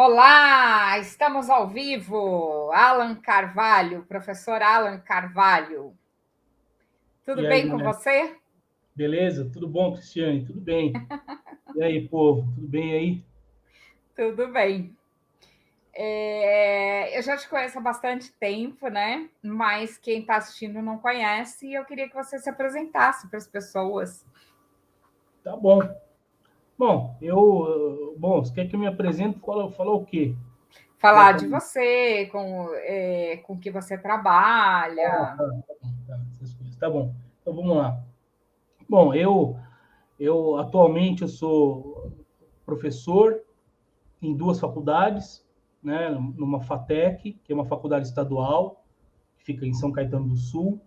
Olá, estamos ao vivo. Alan Carvalho, professor Alan Carvalho. Tudo E aí, bem com galera? você? Beleza? Tudo bom, Cristiane? Tudo bem. E aí, povo? Tudo bem aí? Tudo bem. Eu já te conheço há bastante tempo, né? Mas quem está assistindo não conhece e eu queria que você se apresentasse para as pessoas. Tá bom. Bom, você quer que eu me apresente? Fala o quê? Falar de Exatamente. você, com que você trabalha. Tá, essas coisas. Tá bom. Então vamos lá. Bom, eu atualmente eu sou professor em duas faculdades, né? Numa FATEC, que é uma faculdade estadual, que fica em São Caetano do Sul,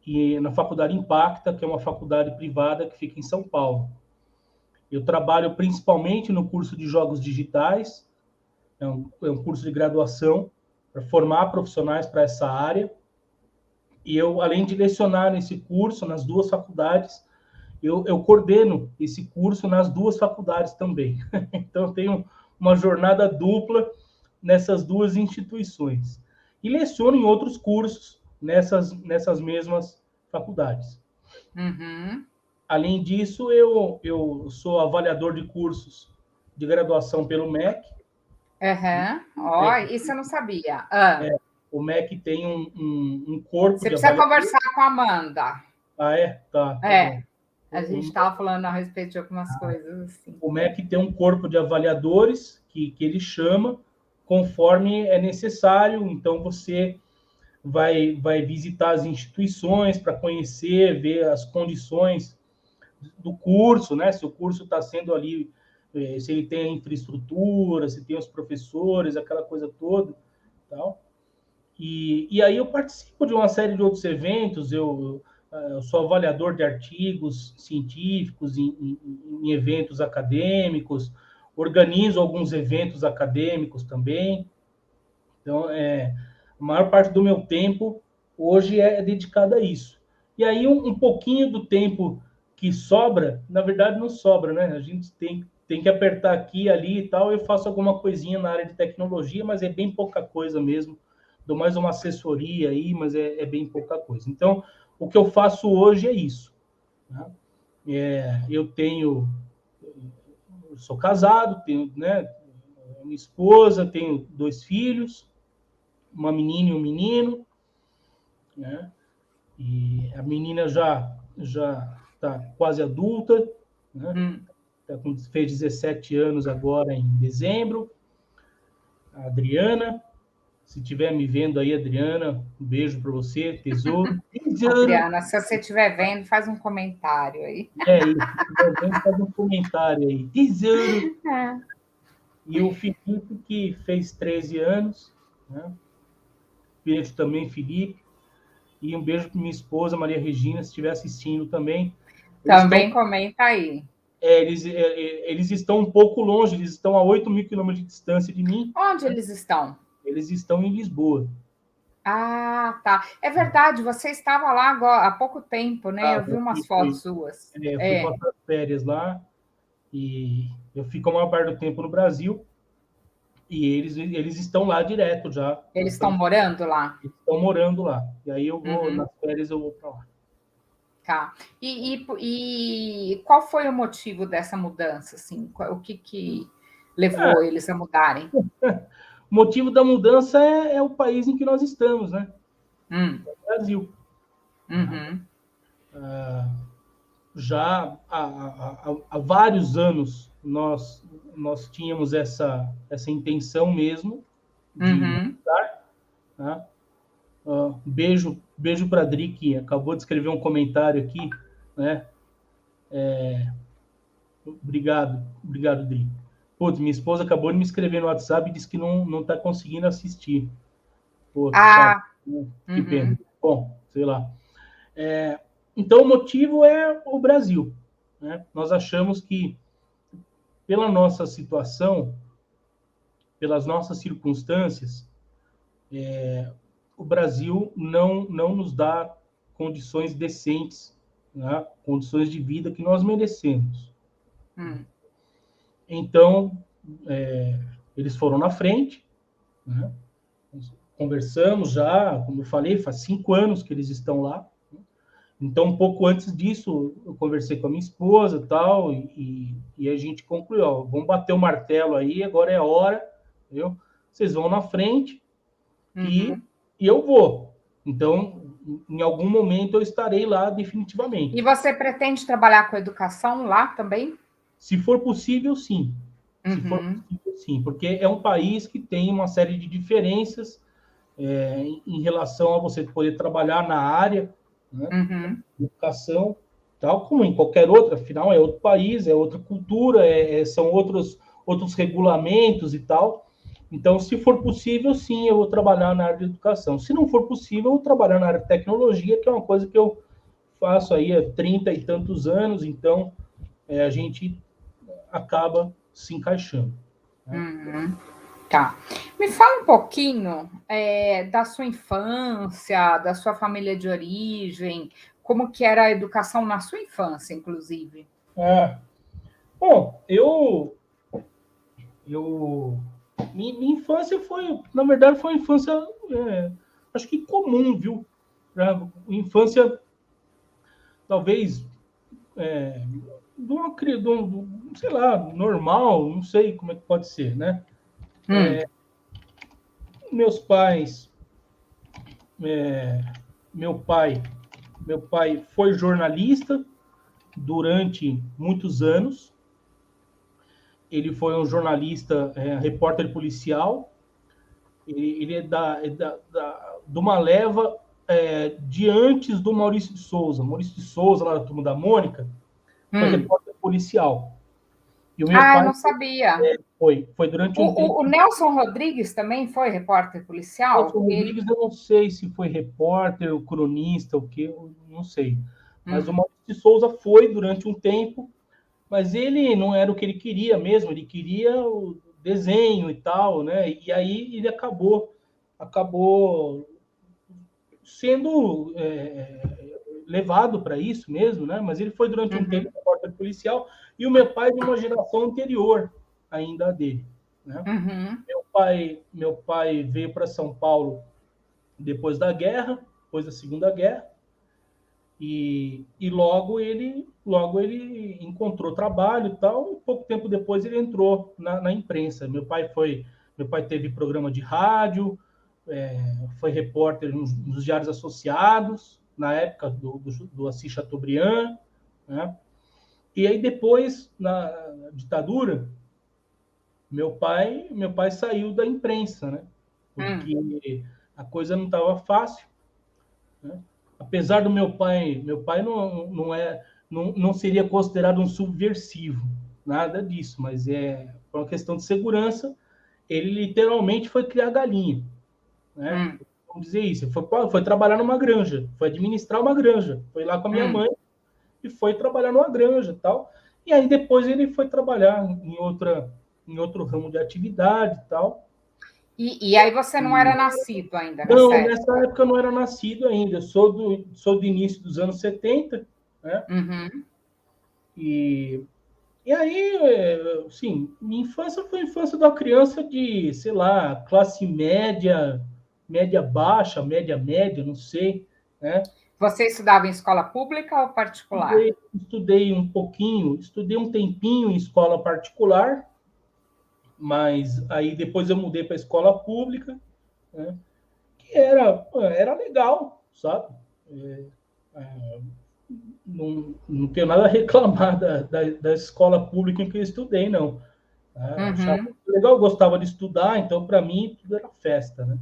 e na faculdade Impacta, que é uma faculdade privada que fica em São Paulo. Eu trabalho principalmente no curso de jogos digitais, é um curso de graduação para formar profissionais para essa área. E eu, além de lecionar nesse curso, nas duas faculdades, eu coordeno esse curso nas duas faculdades também. Então, eu tenho uma jornada dupla nessas duas instituições. E leciono em outros cursos nessas mesmas faculdades. Uhum. Além disso, eu sou avaliador de cursos de graduação pelo MEC. Uhum. Ó, É, isso eu não sabia. Ah, o MEC tem um corpo você de precisa avaliadores. conversar com a Amanda. Ah, é? Tá bom. É, a gente estava falando a respeito de algumas coisas assim. O MEC tem um corpo de avaliadores que ele chama conforme é necessário. Então, você vai visitar as instituições para conhecer, ver as condições do curso, né? Se o curso está sendo ali, se ele tem a infraestrutura, se tem os professores, aquela coisa toda, tal. E aí eu participo de uma série de outros eventos, eu sou avaliador de artigos científicos em eventos acadêmicos, organizo alguns eventos acadêmicos também. Então, a maior parte do meu tempo hoje é dedicado a isso. E aí, um pouquinho do tempo que sobra, na verdade, não sobra, né? A gente tem que apertar aqui e ali e tal. Eu faço alguma coisinha na área de tecnologia, mas é bem pouca coisa mesmo. Dou mais uma assessoria aí, mas é bem pouca coisa. Então, o que eu faço hoje é isso. Né? Eu sou casado, tenho, né, minha esposa, tenho dois filhos, uma menina e um menino, né? E a menina já está quase adulta, né? Hum. Fez 17 anos agora em dezembro. A Adriana, se estiver me vendo aí, Adriana, um beijo para você, tesouro. Tesouro! Adriana, se você estiver vendo, faz um comentário aí. Isso, se estiver vendo, faz um comentário aí. Tesouro! E o Felipe, que fez 13 anos, né? Beijo também, Felipe. E um beijo para minha esposa, Maria Regina, se estiver assistindo também. Eles estão Também comenta aí. eles estão um pouco longe, eles estão a 8 mil quilômetros de distância de mim. Onde eles estão? Eles estão em Lisboa. Ah, tá. É verdade, você estava lá agora, há pouco tempo, né? Tá? Eu vi umas fotos suas. Eu fui É, passar férias lá e eu fico a maior parte do tempo no Brasil e eles estão lá direto já. eles estão morando lá. Eles estão morando lá. E aí eu vou, Uhum, nas férias eu vou para lá. tá. E qual foi o motivo dessa mudança? Assim, o que levou eles a mudarem? O motivo da mudança é o país em que nós estamos, né? Hum, O Brasil. Né? uhum, Já há vários anos nós tínhamos essa intenção mesmo de uhum. mudar. Né? Beijo para a Dri, que acabou de escrever um comentário aqui. Né? Obrigado, Dri. Putz, minha esposa acabou de me escrever no WhatsApp e disse que não está conseguindo assistir. Pô, sabe? Ah, Que pena. uhum, Bom, sei lá. Então, o motivo é o Brasil. Né? Nós achamos que, pela nossa situação, pelas nossas circunstâncias, o Brasil não nos dá condições decentes, né? Condições de vida que nós merecemos. hum, Então, é, eles foram na frente, né? Conversamos já, como eu falei, faz 5 anos que eles estão lá. Então, um pouco antes disso, eu conversei com a minha esposa tal, e a gente concluiu, ó, vamos bater o martelo aí, agora é a hora, entendeu? Vocês vão na frente e eu vou. Então, em algum momento eu estarei lá definitivamente. E você pretende trabalhar com educação lá também? Se for possível, sim. Se for possível, sim. Porque é um país que tem uma série de diferenças em relação a você poder trabalhar na área, né, de educação, tal como em qualquer outra. Afinal, é outro país, é outra cultura, são outros regulamentos e tal. Então, se for possível, sim, eu vou trabalhar na área de educação. Se não for possível, eu vou trabalhar na área de tecnologia, que é uma coisa que eu faço aí há 30 e tantos anos, então a gente acaba se encaixando. Né? Tá. Me fala um pouquinho da sua infância, da sua família de origem, como que era a educação na sua infância, inclusive. Bom, minha infância foi, na verdade, foi uma infância, acho que comum, viu? Infância, talvez, sei lá, normal, não sei como é que pode ser, né? Meus pais, meu pai foi jornalista durante muitos anos. Ele foi um jornalista, repórter policial. Ele é de uma leva de antes do Maurício de Souza. Maurício de Souza, lá da Turma da Mônica, foi repórter policial. E o meu Eu pai não sabia. foi durante um tempo. O Nelson Rodrigues também foi repórter policial? Nelson Rodrigues, eu não sei se foi repórter, ou cronista, o que, eu não sei. Mas o Maurício de Souza foi durante um tempo, mas ele não era o que ele queria mesmo, ele queria o desenho e tal, né? E aí ele acabou sendo levado para isso mesmo, né? Mas ele foi durante um tempo repórter policial, e o meu pai de uma geração anterior ainda dele, né? Meu pai veio para São Paulo depois da guerra, depois da Segunda Guerra, e logo ele encontrou trabalho e tal, e pouco tempo depois ele entrou na imprensa. Meu pai teve programa de rádio, foi repórter nos Diários Associados, na época do Assis Chateaubriand, né? E aí depois, na ditadura, meu pai saiu da imprensa, né? Porque a coisa não estava fácil, né? Apesar do meu pai não seria considerado um subversivo, nada disso, mas por uma questão de segurança, ele literalmente foi criar galinha, né? Vamos dizer isso, foi trabalhar numa granja, foi administrar uma granja, foi lá com a minha mãe e foi trabalhar numa granja, tal. E aí depois ele foi trabalhar em outro ramo de atividade, tal. E aí você não era nascido ainda Não, nessa nessa época? época eu não era nascido ainda. Eu sou do início dos anos 70, né? E aí, assim, minha infância foi a infância de uma criança de, sei lá, classe média, média baixa, média, não sei, né? Você estudava em escola pública ou particular? Estudei um pouquinho, estudei um tempinho em escola particular, mas aí depois eu mudei para a escola pública, né? Que era legal, sabe? Não tenho nada a reclamar da escola pública em que eu estudei, não. Achava legal, gostava de estudar, então para mim tudo era festa, né?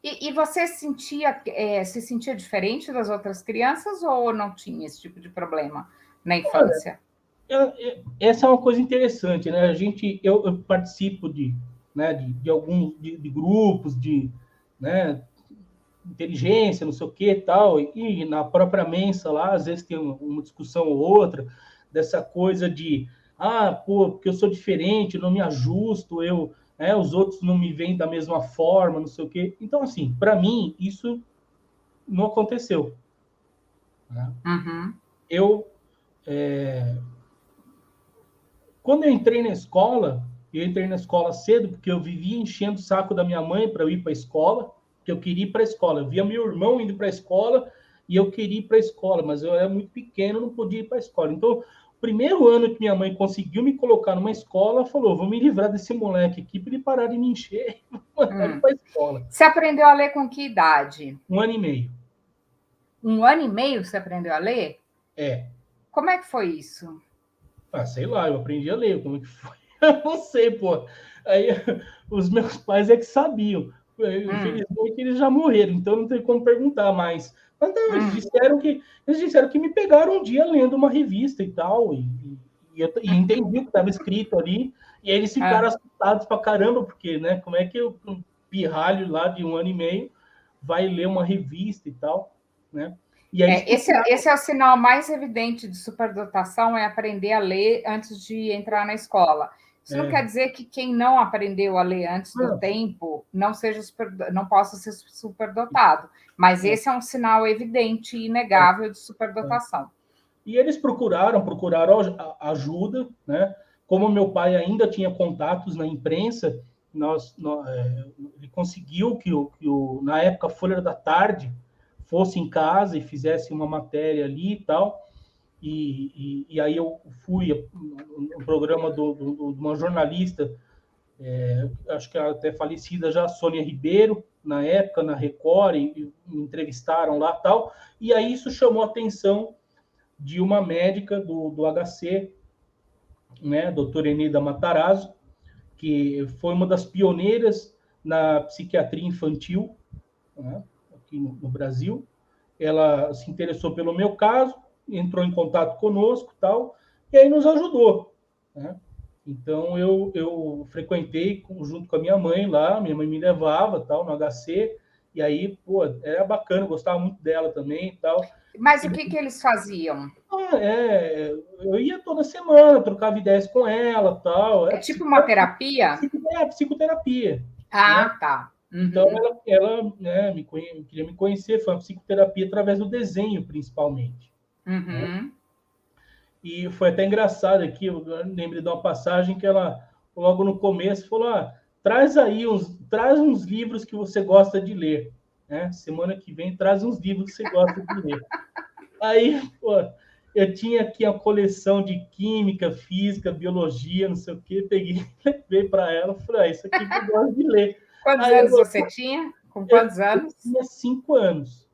E você se sentia diferente das outras crianças ou não tinha esse tipo de problema na infância? Essa é uma coisa interessante, né? Eu participo né, de alguns de grupos né, inteligência, não sei o que e tal, e na própria mensa lá, às vezes tem uma discussão ou outra dessa coisa de pô, porque eu sou diferente, eu não me ajusto, os outros não me veem da mesma forma, não sei o quê. Então, assim, para mim, isso não aconteceu. Né? Eu, quando eu entrei na escola, Eu entrei na escola cedo porque eu vivia enchendo o saco da minha mãe para eu ir para a escola, porque eu queria ir para a escola. Eu via meu irmão indo para a escola e eu queria ir para a escola, mas eu era muito pequeno, não podia ir para a escola. Então, o primeiro ano que minha mãe conseguiu me colocar numa escola, falou: vou me livrar desse moleque aqui para ele parar de me encher e mandar ele Hum. para a escola. Você aprendeu a ler com que idade? 1 ano e meio. 1 ano e meio você aprendeu a ler? É. Como é que foi isso? Ah, sei lá, eu aprendi a ler. Como é que foi? Eu não sei, pô. Aí os meus pais é que sabiam. Hum, Infelizmente eles já morreram, então não tem como perguntar mais. Mas não, hum, eles disseram que me pegaram um dia lendo uma revista e tal, e entendi o que estava escrito ali, e aí eles ficaram ah. assustados pra caramba, porque, né, como é que um pirralho lá de 1 ano e meio vai ler uma revista e tal, né? E aí eles Esse é o sinal mais evidente de superdotação, é aprender a ler antes de entrar na escola. Isso não quer é, dizer que quem não aprendeu a ler antes do não, tempo não possa ser superdotado, mas é, esse é um sinal evidente e é, inegável de é. superdotação. E eles procuraram ajuda, né? Como meu pai ainda tinha contatos na imprensa, ele conseguiu que na época a Folha da Tarde fosse em casa e fizesse uma matéria ali e tal. E aí eu fui no programa de uma jornalista, acho que até falecida já, Sônia Ribeiro, na época, na Record, e me entrevistaram lá tal. E aí isso chamou a atenção de uma médica do HC, né, doutora Enida Matarazzo, que foi uma das pioneiras na psiquiatria infantil, né, aqui no Brasil. Ela se interessou pelo meu caso, entrou em contato conosco, tal, e aí nos ajudou, né? Então eu frequentei junto com a minha mãe lá, minha mãe me levava, tal, no HC, e aí, pô, era bacana, gostava muito dela também, tal. Mas E o que que eles faziam? eu ia toda semana, trocava ideias com ela, tal. É tipo uma terapia? Psicoterapia, né? Ah, tá. Então Uhum, ela né, queria me conhecer, foi uma psicoterapia através do desenho, principalmente, né? uhum. E foi até engraçado aqui, eu lembrei de uma passagem que ela, logo no começo, falou: traz uns livros que você gosta de ler, né? Semana que vem traz uns livros que você gosta de ler. Aí, pô, eu tinha aqui a coleção de química, física, biologia, não sei o quê, peguei, levei para ela, falei: isso aqui que eu gosto de ler. Quantos Aí anos você tinha? Com quantos eu anos? tinha 5 anos.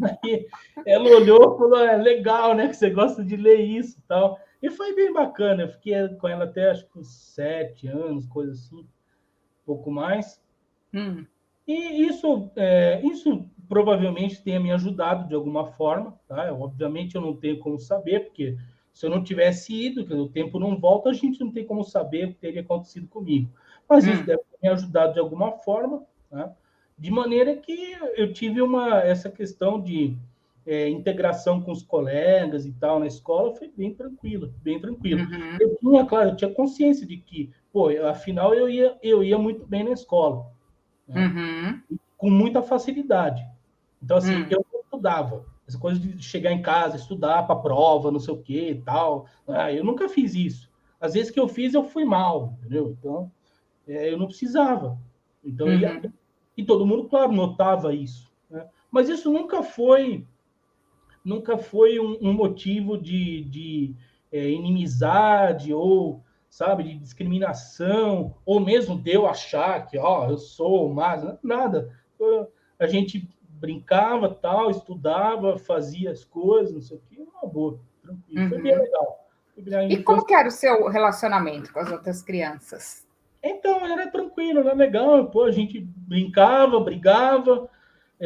Aí ela olhou e falou: legal, né? Que você gosta de ler isso e tal. E foi bem bacana. Eu fiquei com ela até acho que uns 7 anos, coisa assim, um pouco mais. Hum, E isso provavelmente tenha me ajudado de alguma forma, tá? Obviamente eu não tenho como saber, porque se eu não tivesse ido, que o tempo não volta, a gente não tem como saber o que teria acontecido comigo. Mas isso hum, deve ter me ajudado de alguma forma, tá? De maneira que eu tive essa questão de integração com os colegas e tal na escola, foi bem tranquilo, bem tranquilo. uhum, Claro, eu tinha consciência de que, pô, afinal eu ia muito bem na escola, né? uhum, Com muita facilidade. Então, assim, hum. eu não estudava. Essa coisa de chegar em casa, estudar para prova, não sei o que e tal. Eu nunca fiz isso. Às vezes que eu fiz, eu fui mal, entendeu? Então, eu não precisava. Então, eu ia. Uhum, E todo mundo, claro, notava isso, né? Mas isso nunca foi um motivo de inimizade ou, sabe, de discriminação, ou mesmo de eu achar que, ó, eu sou mais, nada. A gente brincava, tal, estudava, fazia as coisas, não sei o quê, uma boa, tranquilo. Foi bem uhum. legal. Foi bem a E como infância. que era o seu relacionamento com as outras crianças? Então, era tranquilo, era legal. Pô, a gente brincava, brigava,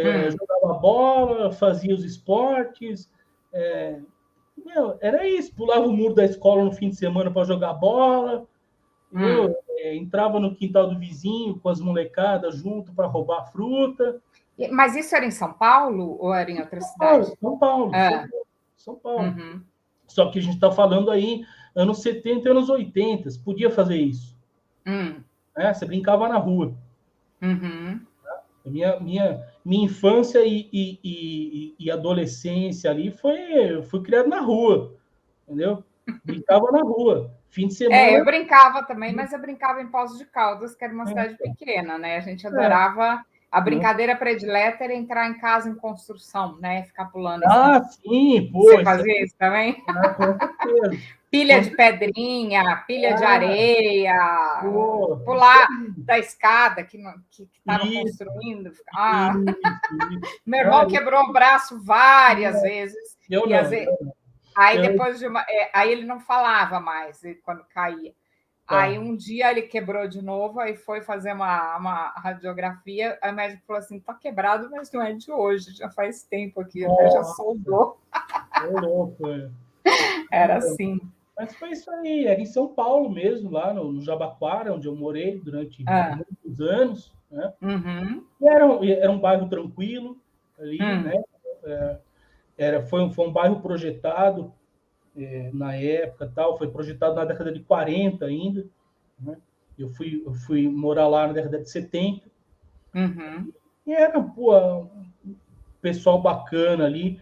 Hum, jogava bola, fazia os esportes. é, Era isso, pulava o muro da escola no fim de semana para jogar bola, entendeu? hum. Entrava no quintal do vizinho com as molecadas junto para roubar fruta. Mas isso era em São Paulo ou era em outra São Paulo, cidade? São Paulo, São Ah, Paulo, São Paulo. uhum, Só que a gente está falando aí anos 70 e anos 80, podia fazer isso, hum, né? Você brincava na rua. uhum, Minha infância e adolescência ali fui criado na rua, entendeu? Brincava na rua. Fim de semana... Eu brincava também, mas eu brincava em Poços de Caldas, que era uma cidade pequena, né? A gente adorava... A brincadeira predileta era entrar em casa em construção, né? Ficar pulando em cima. Sim, pô, Você isso fazia isso também? com certeza. Pilha de pedrinha, pilha de Ah, areia, pô, isso pular aí. da escada que estava Isso, construindo. isso. Meu Ah, irmão quebrou o braço várias vezes, eu e às não, vezes, aí eu, depois de aí ele não falava mais quando caía. Aí tá. um dia ele quebrou de novo, aí foi fazer uma radiografia, aí o médico falou assim, tá quebrado, mas não é de hoje, já faz tempo aqui, até já Nossa, soldou. ô louco, Era assim. Mas foi isso aí, era em São Paulo mesmo, lá no Jabaquara, onde eu morei durante Ah, muitos anos, né? uhum, E era um bairro tranquilo ali, né? hum, Foi um bairro projetado na época, tal, foi projetado na década de 40 ainda, né? Eu fui morar lá na década de 70 uhum. e era, pô, um pessoal bacana ali.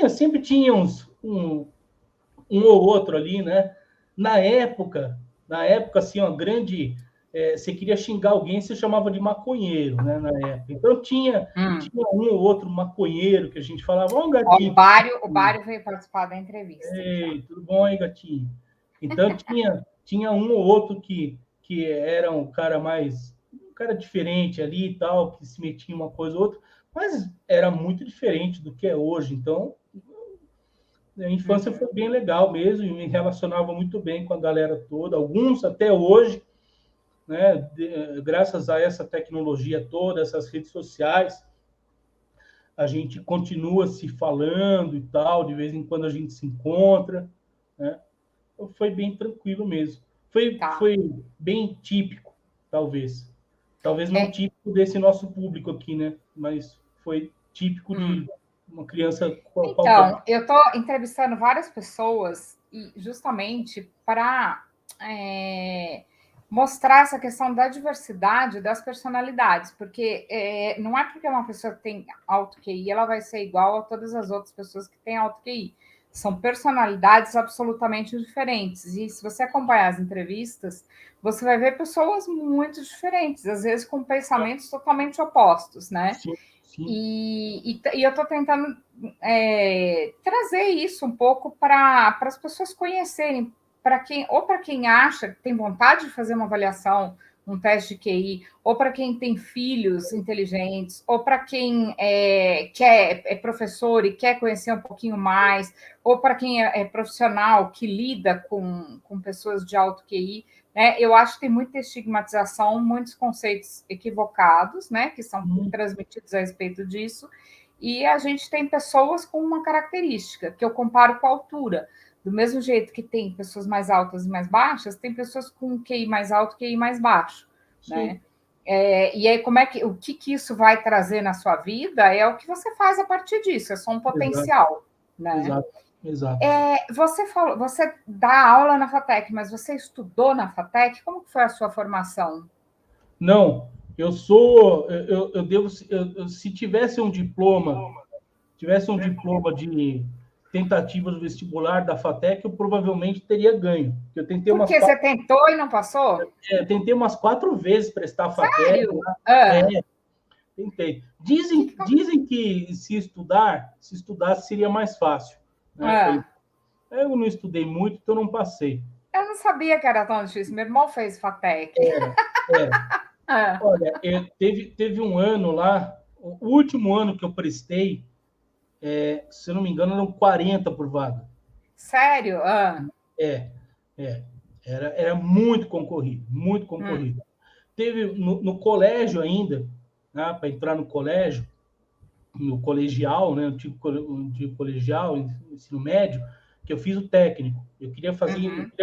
Sempre tinha um ou outro ali, né? Na época, assim, uma grande. Você queria xingar alguém, você chamava de maconheiro, né? Na época. Então tinha um ou outro maconheiro que a gente falava, ó, Ó, gatinho. O Bário veio participar da entrevista já. Ei, tudo bom aí, gatinho? Então tinha um ou outro que era um cara diferente ali e tal, que se metia em uma coisa ou outra, mas era muito diferente do que é hoje. Então, a infância foi Uhum. bem legal mesmo, e me relacionava muito bem com a galera toda, alguns até hoje, né, graças a essa tecnologia toda, essas redes sociais, a gente continua se falando e tal, de vez em quando a gente se encontra, né? Então, foi bem tranquilo mesmo. Tá. Foi bem típico, talvez. Talvez não É, típico desse nosso público aqui, né? Mas foi típico de hum. uma criança qualquer. Então, eu estou entrevistando várias pessoas e justamente para mostrar essa questão da diversidade das personalidades, porque não é porque uma pessoa tem alto QI, ela vai ser igual a todas as outras pessoas que têm alto QI. São personalidades absolutamente diferentes. E se você acompanhar as entrevistas, você vai ver pessoas muito diferentes, às vezes com pensamentos totalmente opostos, né? Sim, sim. E eu estou tentando trazer isso um pouco para as pessoas conhecerem, para quem acha que tem vontade de fazer uma avaliação, um teste de QI, ou para quem tem filhos inteligentes, ou para quem é professor e quer conhecer um pouquinho mais, ou para quem é profissional que lida com pessoas de alto QI. Né? Eu acho que tem muita estigmatização, muitos conceitos equivocados, né, que são transmitidos a respeito disso, e a gente tem pessoas com uma característica que eu comparo com a altura. Do mesmo jeito que tem pessoas mais altas e mais baixas, tem pessoas com QI mais alto e QI mais baixo, Sim. né? E aí, o que isso vai trazer na sua vida é o que você faz a partir disso, é só um Exato, potencial, né? exato, exato. Você dá aula na FATEC, mas você estudou na FATEC? Como foi a sua formação? Não, eu devo, se tivesse um diploma de tentativa do vestibular da FATEC, eu provavelmente teria ganho. Eu tentei umas Porque você tentou e não passou? tentei umas 4 vezes prestar a FATEC, Sério? Ah, tentei. que que... Dizem que se estudasse seria mais fácil, né? ah, Eu não estudei muito, então não passei. eu não sabia que era tão difícil. Meu irmão fez FATEC. Era. Ah, Olha, teve um ano lá, o último ano que eu prestei, se eu não me engano, eram 40 por vaga. sério? Ah, É, é. Era muito concorrido, muito hum, concorrido. Teve no colégio ainda, né, para entrar no colégio, no colegial, né, antigo colegial, ensino médio, que eu fiz o técnico. Eu uhum. queria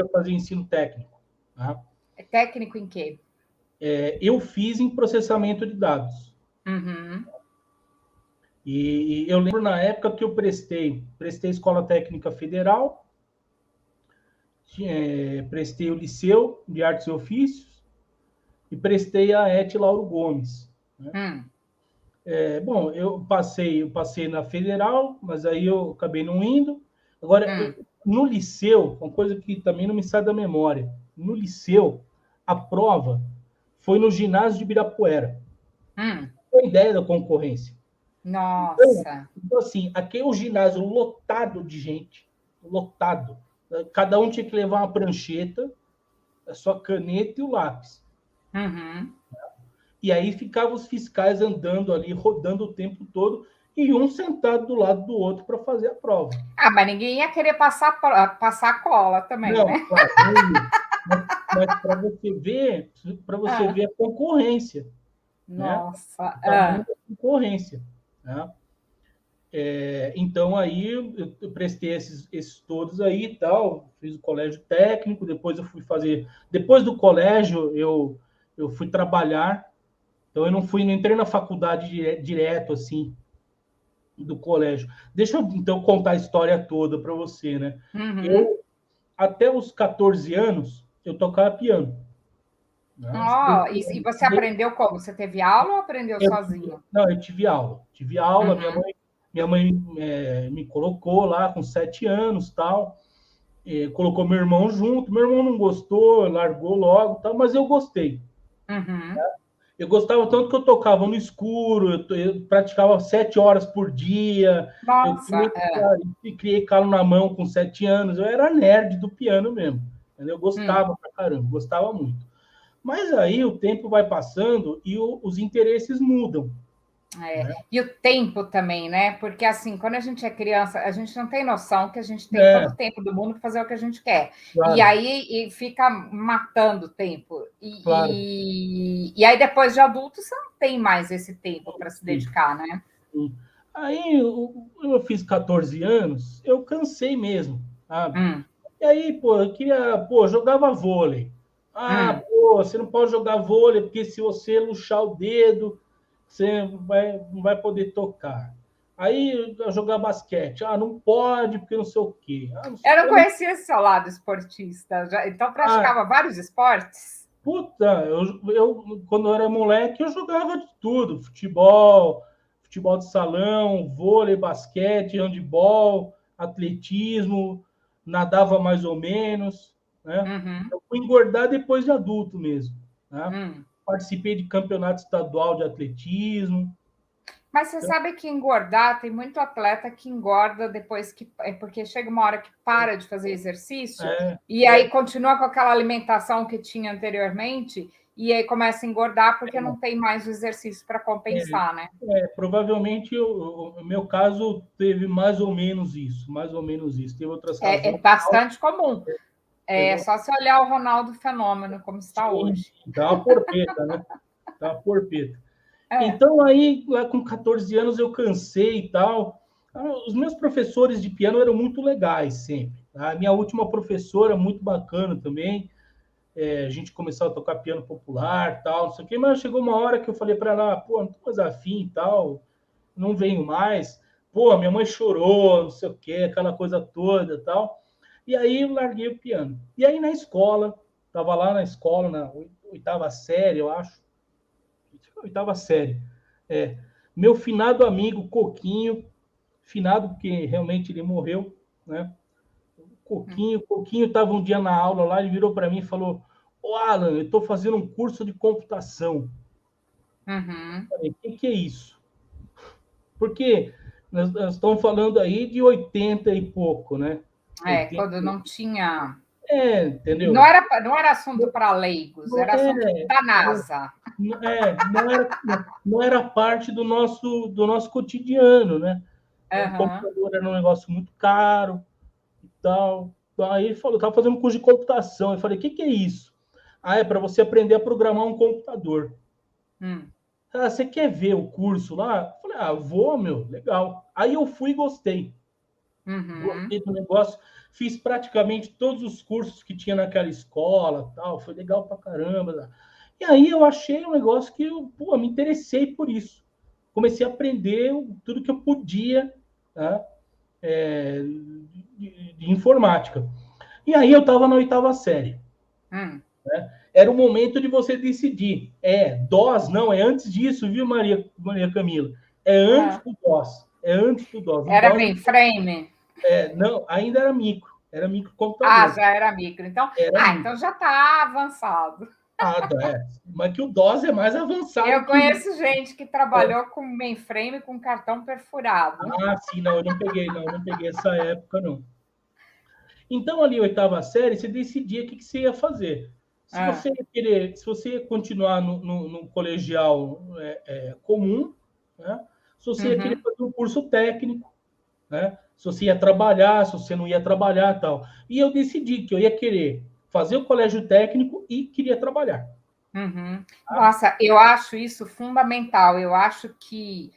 fazer ensino técnico. Tá? É técnico em quê? Eu fiz em processamento de dados. Uhum, E eu lembro na época que eu prestei Escola Técnica Federal, prestei o Liceu de Artes e Ofícios e prestei a ET Lauro Gomes. Né? hum, Bom, eu passei na Federal, mas aí eu acabei não indo. Agora, hum. no liceu, uma coisa que também não me sai da memória, no liceu, a prova foi no ginásio de Ibirapuera. Tem ideia da concorrência? Nossa. Então, assim, aqui é um ginásio lotado de gente, lotado. Cada um tinha que levar uma prancheta, a sua caneta e o lápis. E aí ficavam os fiscais andando ali, rodando o tempo todo, e um sentado do lado do outro para fazer a prova. Ah, mas ninguém ia querer passar cola também, Não, né? claro, mas para você ver a concorrência, né? Nossa. O tamanho da concorrência, né? Então aí eu prestei esses todos aí e tal, fiz o colégio técnico, depois eu fui fazer, depois do colégio eu fui trabalhar, então eu não entrei na faculdade direto assim do colégio. Deixa eu então contar a história toda para você, né? Eu até os 14 anos eu tocava piano. Né? Oh, e você aprendeu como? Você teve aula ou aprendeu sozinho? Não, eu tive aula. Tive aula, minha mãe me colocou lá com 7 anos, tal. Colocou meu irmão junto. Meu irmão não gostou, largou logo, tal, mas eu gostei. Eu gostava tanto que eu tocava no escuro, eu praticava 7 horas por dia. Nossa, Eu criei calo na mão com 7 anos. Eu era nerd do piano mesmo. Eu gostava pra caramba, gostava muito. Mas aí o tempo vai passando e os interesses mudam. Né? E o tempo também, né? Porque assim, quando a gente é criança, a gente não tem noção que a gente tem todo o tempo do mundo para fazer o que a gente quer. Claro. E aí fica matando o tempo. Claro. E aí, depois de adulto, você não tem mais esse tempo para se dedicar, né? Aí eu fiz 14 anos, eu cansei mesmo, sabe? E aí, eu jogava vôlei. Você não pode jogar vôlei, porque se você luxar o dedo, você não vai poder tocar. Aí, jogar basquete. Não pode, porque não sei o quê. Eu não conhecia esse seu lado esportista. Então, praticava vários esportes? Puta, quando eu era moleque, eu jogava de tudo. Futebol de salão, vôlei, basquete, handebol, atletismo, nadava mais ou menos. Né? Eu fui engordar depois de adulto mesmo. Né? Participei de campeonato estadual de atletismo. Mas você sabe que engordar, tem muito atleta que engorda depois que. Porque chega uma hora que para de fazer exercício e aí continua com aquela alimentação que tinha anteriormente e aí começa a engordar porque não tem mais o exercício para compensar, né? Provavelmente o meu caso teve mais ou menos isso. Teve outras razões. É bastante comum. É só se olhar o Ronaldo Fenômeno, como está hoje. Dá uma porpeta, né? Dá uma porpeta. Então, aí, lá com 14 anos, eu cansei e tal. Os meus professores de piano eram muito legais sempre. Tá? A minha última professora, muito bacana também. A gente começou a tocar piano popular tal, não sei o quê. Mas chegou uma hora que eu falei para ela, pô, não tô mais afim e tal, não venho mais. Pô, minha mãe chorou, não sei o quê, aquela coisa toda tal. E aí eu larguei o piano. E aí na escola, estava lá na escola, na 8ª série, eu acho. 8ª série. Meu finado amigo Coquinho, finado porque realmente ele morreu, né? Coquinho estava um dia na aula lá, ele virou para mim e falou: "Ô Alan, eu estou fazendo um curso de computação." Falei, o que é isso? Porque nós estamos falando aí de 80 e pouco, né? Quando não tinha. Entendeu? Não era assunto para leigos, era assunto da NASA. Não era parte do nosso cotidiano, né? O computador era um negócio muito caro e tal. Aí ele falou, estava fazendo um curso de computação. Eu falei, o que é isso? É para você aprender a programar um computador. Você quer ver o curso lá? Eu falei, vou, meu, legal. Aí eu fui e gostei. Gostei do negócio. Fiz praticamente todos os cursos que tinha naquela escola, tal. Foi legal pra caramba. E aí eu achei um negócio que eu me interessei por isso. Comecei a aprender tudo que eu podia, tá? De informática. E aí eu estava na 8ª série. Né? Era o momento de você decidir. DOS, não, é antes disso, viu, Maria Camila? É antes do DOS. É antes do DOS. Era mainframe? Não, ainda era micro. era Ah, microcomputador. já era micro. Então, Era micro. então já está avançado. Mas que o DOS é mais avançado Eu que isso. conheço gente que trabalhou com mainframe com cartão perfurado. Sim, não, eu não peguei essa época, não. Então, ali, oitava série, você decidia o que você ia fazer. Se Ah, você se você ia continuar no colegial comum, né? Se você ia querer uhum. fazer um curso técnico, né? Se você ia trabalhar, se você não ia trabalhar, tal. E eu decidi que eu ia querer fazer o colégio técnico e queria trabalhar. Uhum. Tá? Nossa, eu acho isso fundamental. Eu acho que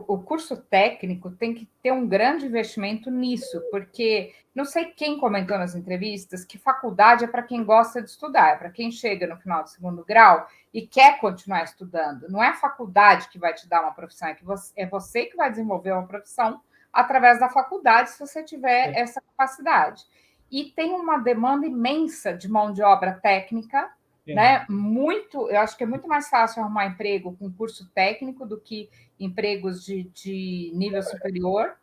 o curso técnico tem que ter um grande investimento nisso, porque não sei quem comentou nas entrevistas que faculdade é para quem gosta de estudar, é para quem chega no final do segundo grau e quer continuar estudando. Não é a faculdade que vai te dar uma profissão, é você que vai desenvolver uma profissão através da faculdade, se você tiver essa capacidade. E tem uma demanda imensa de mão de obra técnica, né? Eu acho que é muito mais fácil arrumar emprego com curso técnico do que empregos de nível superior.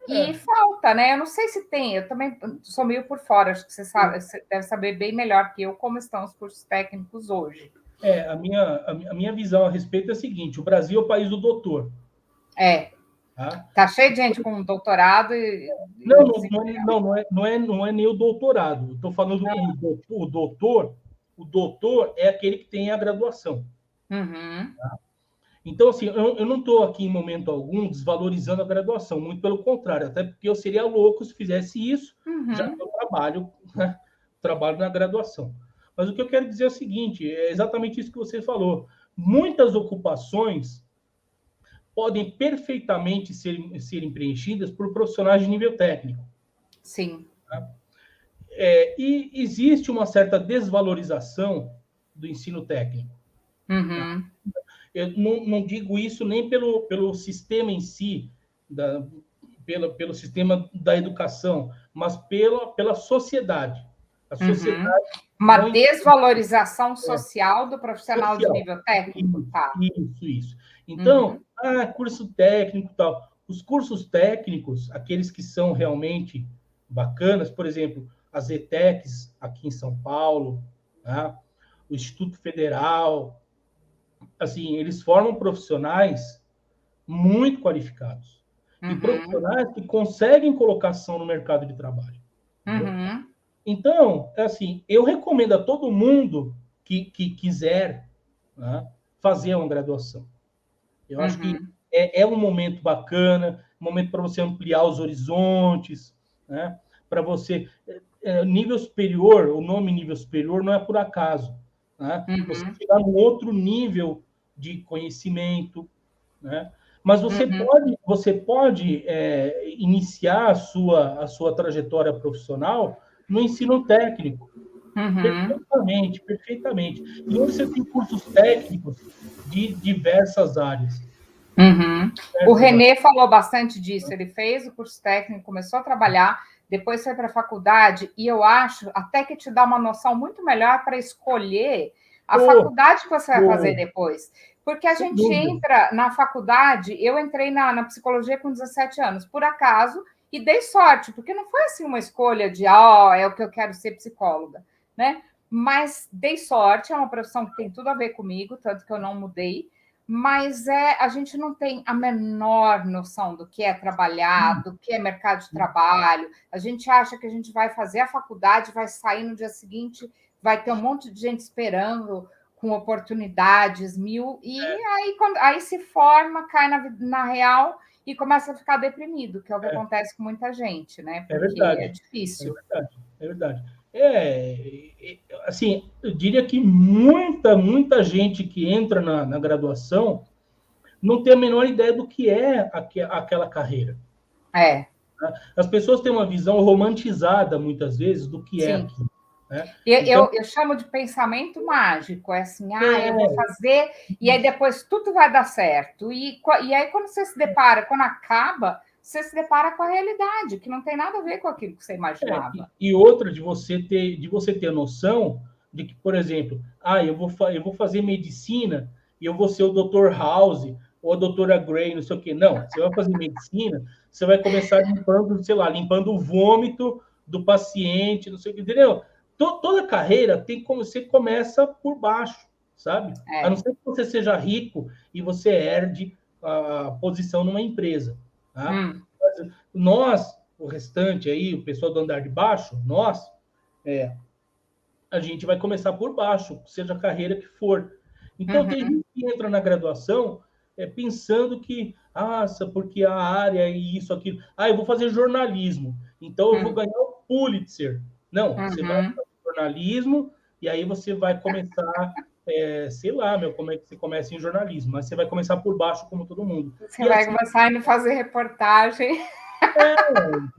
E falta, né? Eu não sei se tem, eu também sou meio por fora, acho que você deve saber bem melhor que eu como estão os cursos técnicos hoje. A minha visão a respeito é a seguinte: o Brasil é o país do doutor. É, Tá? tá cheio de gente com doutorado e Não é nem o doutorado. Estou falando o doutor é aquele que tem a graduação. uhum, Então, assim, eu não estou aqui em momento algum desvalorizando a graduação, muito pelo contrário, até porque eu seria louco se fizesse isso, já que uhum, eu trabalho, né, trabalho na graduação. Mas o que eu quero dizer é o seguinte: é exatamente isso que você falou. Muitas ocupações podem perfeitamente serem preenchidas por profissionais de nível técnico. sim. E existe uma certa desvalorização do ensino técnico. Tá? Uhum, Eu não digo isso nem pelo sistema em si, pelo sistema da educação, mas pela sociedade. A uhum. sociedade Uma não desvalorização social do profissional de social. nível técnico, tá? Isso. Então, Uhum, curso técnico e tal. Os cursos técnicos, aqueles que são realmente bacanas, por exemplo, as ETECs aqui em São Paulo, tá? O Instituto Federal, assim, eles formam profissionais muito qualificados e uhum, profissionais que conseguem colocação no mercado de trabalho. Entendeu? uhum, Então, assim, eu recomendo a todo mundo que quiser, né, fazer uma graduação. Eu acho que uhum, é um momento bacana, um momento para você ampliar os horizontes, né? Para você. Nível superior, o nome nível superior não é por acaso. Né? Você uhum, chegar num outro nível de conhecimento, né? Mas uhum, você pode iniciar a sua trajetória profissional no ensino técnico, uhum, perfeitamente, perfeitamente. E hoje você tem cursos técnicos de diversas áreas. uhum. O Diversas áreas. Renê falou bastante disso. Ele fez o curso técnico, começou a trabalhar, depois foi para a faculdade, e eu acho até que te dá uma noção muito melhor para escolher a Pô, faculdade que você vai fazer pô, depois. Porque a sem gente dúvida. entra na faculdade, eu entrei na psicologia com 17 anos, por acaso, e dei sorte, porque não foi assim uma escolha de, é o que eu quero ser psicóloga, né? Mas dei sorte, é uma profissão que tem tudo a ver comigo, tanto que eu não mudei, mas a gente não tem a menor noção do que é trabalhar, do que é mercado de trabalho. A gente acha que a gente vai fazer a faculdade, vai sair no dia seguinte, vai ter um monte de gente esperando com oportunidades mil, e aí se forma, cai na real e começa a ficar deprimido, que é o que É, acontece com muita gente, né? é Porque é verdade. É difícil. verdade. É verdade. Assim, eu diria que muita gente que entra na graduação não tem a menor ideia do que é aquela carreira. É, Né? As pessoas têm uma visão romantizada, muitas vezes, do que é sim. aquilo. Né? Então, Eu chamo de pensamento mágico, é assim, eu vou é fazer e aí depois tudo vai dar certo. E aí, quando você se depara, quando acaba, você se depara com a realidade, que não tem nada a ver com aquilo que você e, imaginava. e outra de você ter noção de que, por exemplo, eu vou fazer medicina e eu vou ser o Dr. House, ou a doutora Gray, não sei o quê. Não, você vai fazer medicina, você vai começar limpando, sei lá, limpando o vômito do paciente, não sei o que, entendeu? Toda carreira tem como você começa por baixo, sabe? A não ser que você seja rico e você herde a posição numa empresa, tá? Nós, o restante aí, o pessoal do andar de baixo, nós, a gente vai começar por baixo, seja a carreira que for. Então, tem gente que entra na graduação pensando que, porque a área é isso, aquilo. Eu vou fazer jornalismo, então eu vou ganhar o Pulitzer. Não, você vai fazer jornalismo e aí você vai começar, sei lá, como é que você começa em jornalismo, mas você vai começar por baixo como todo mundo. Você vai começar indo fazer reportagem.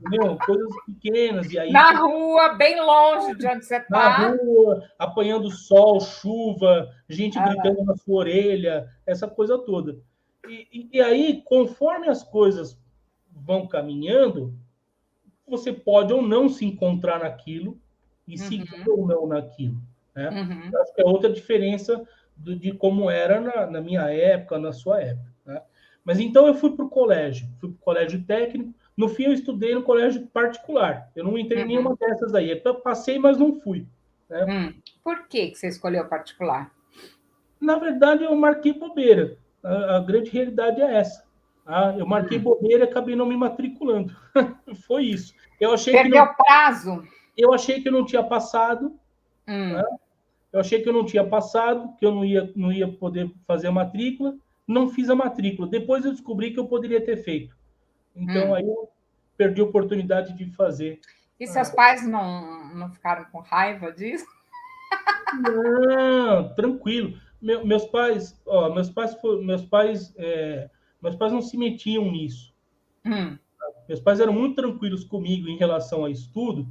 Entendeu? Coisas pequenas. E aí, na rua, bem longe de onde você está. Na rua, apanhando sol, chuva, gente gritando na sua orelha, essa coisa toda. E aí, conforme as coisas vão caminhando, você pode ou não se encontrar naquilo e seguir ou não naquilo. Né? Eu acho que é outra diferença de como era na minha época, na sua época. Né? Mas então eu fui para o colégio técnico. No fim, eu estudei no colégio particular. Eu não entrei em nenhuma dessas aí. Eu passei, mas não fui. Né? Por que você escolheu particular? Na verdade, eu marquei bobeira. A grande realidade é essa. Eu marquei bobeira e acabei não me matriculando. Foi isso. Perdeu prazo? Eu achei que eu não tinha passado. Né? Eu achei que eu não tinha passado, que eu não ia poder fazer a matrícula. Não fiz a matrícula. Depois eu descobri que eu poderia ter feito. Então, aí eu perdi a oportunidade de fazer. E seus pais não ficaram com raiva disso? Não, tranquilo. Meus pais não se metiam nisso. Meus pais eram muito tranquilos comigo em relação a estudo,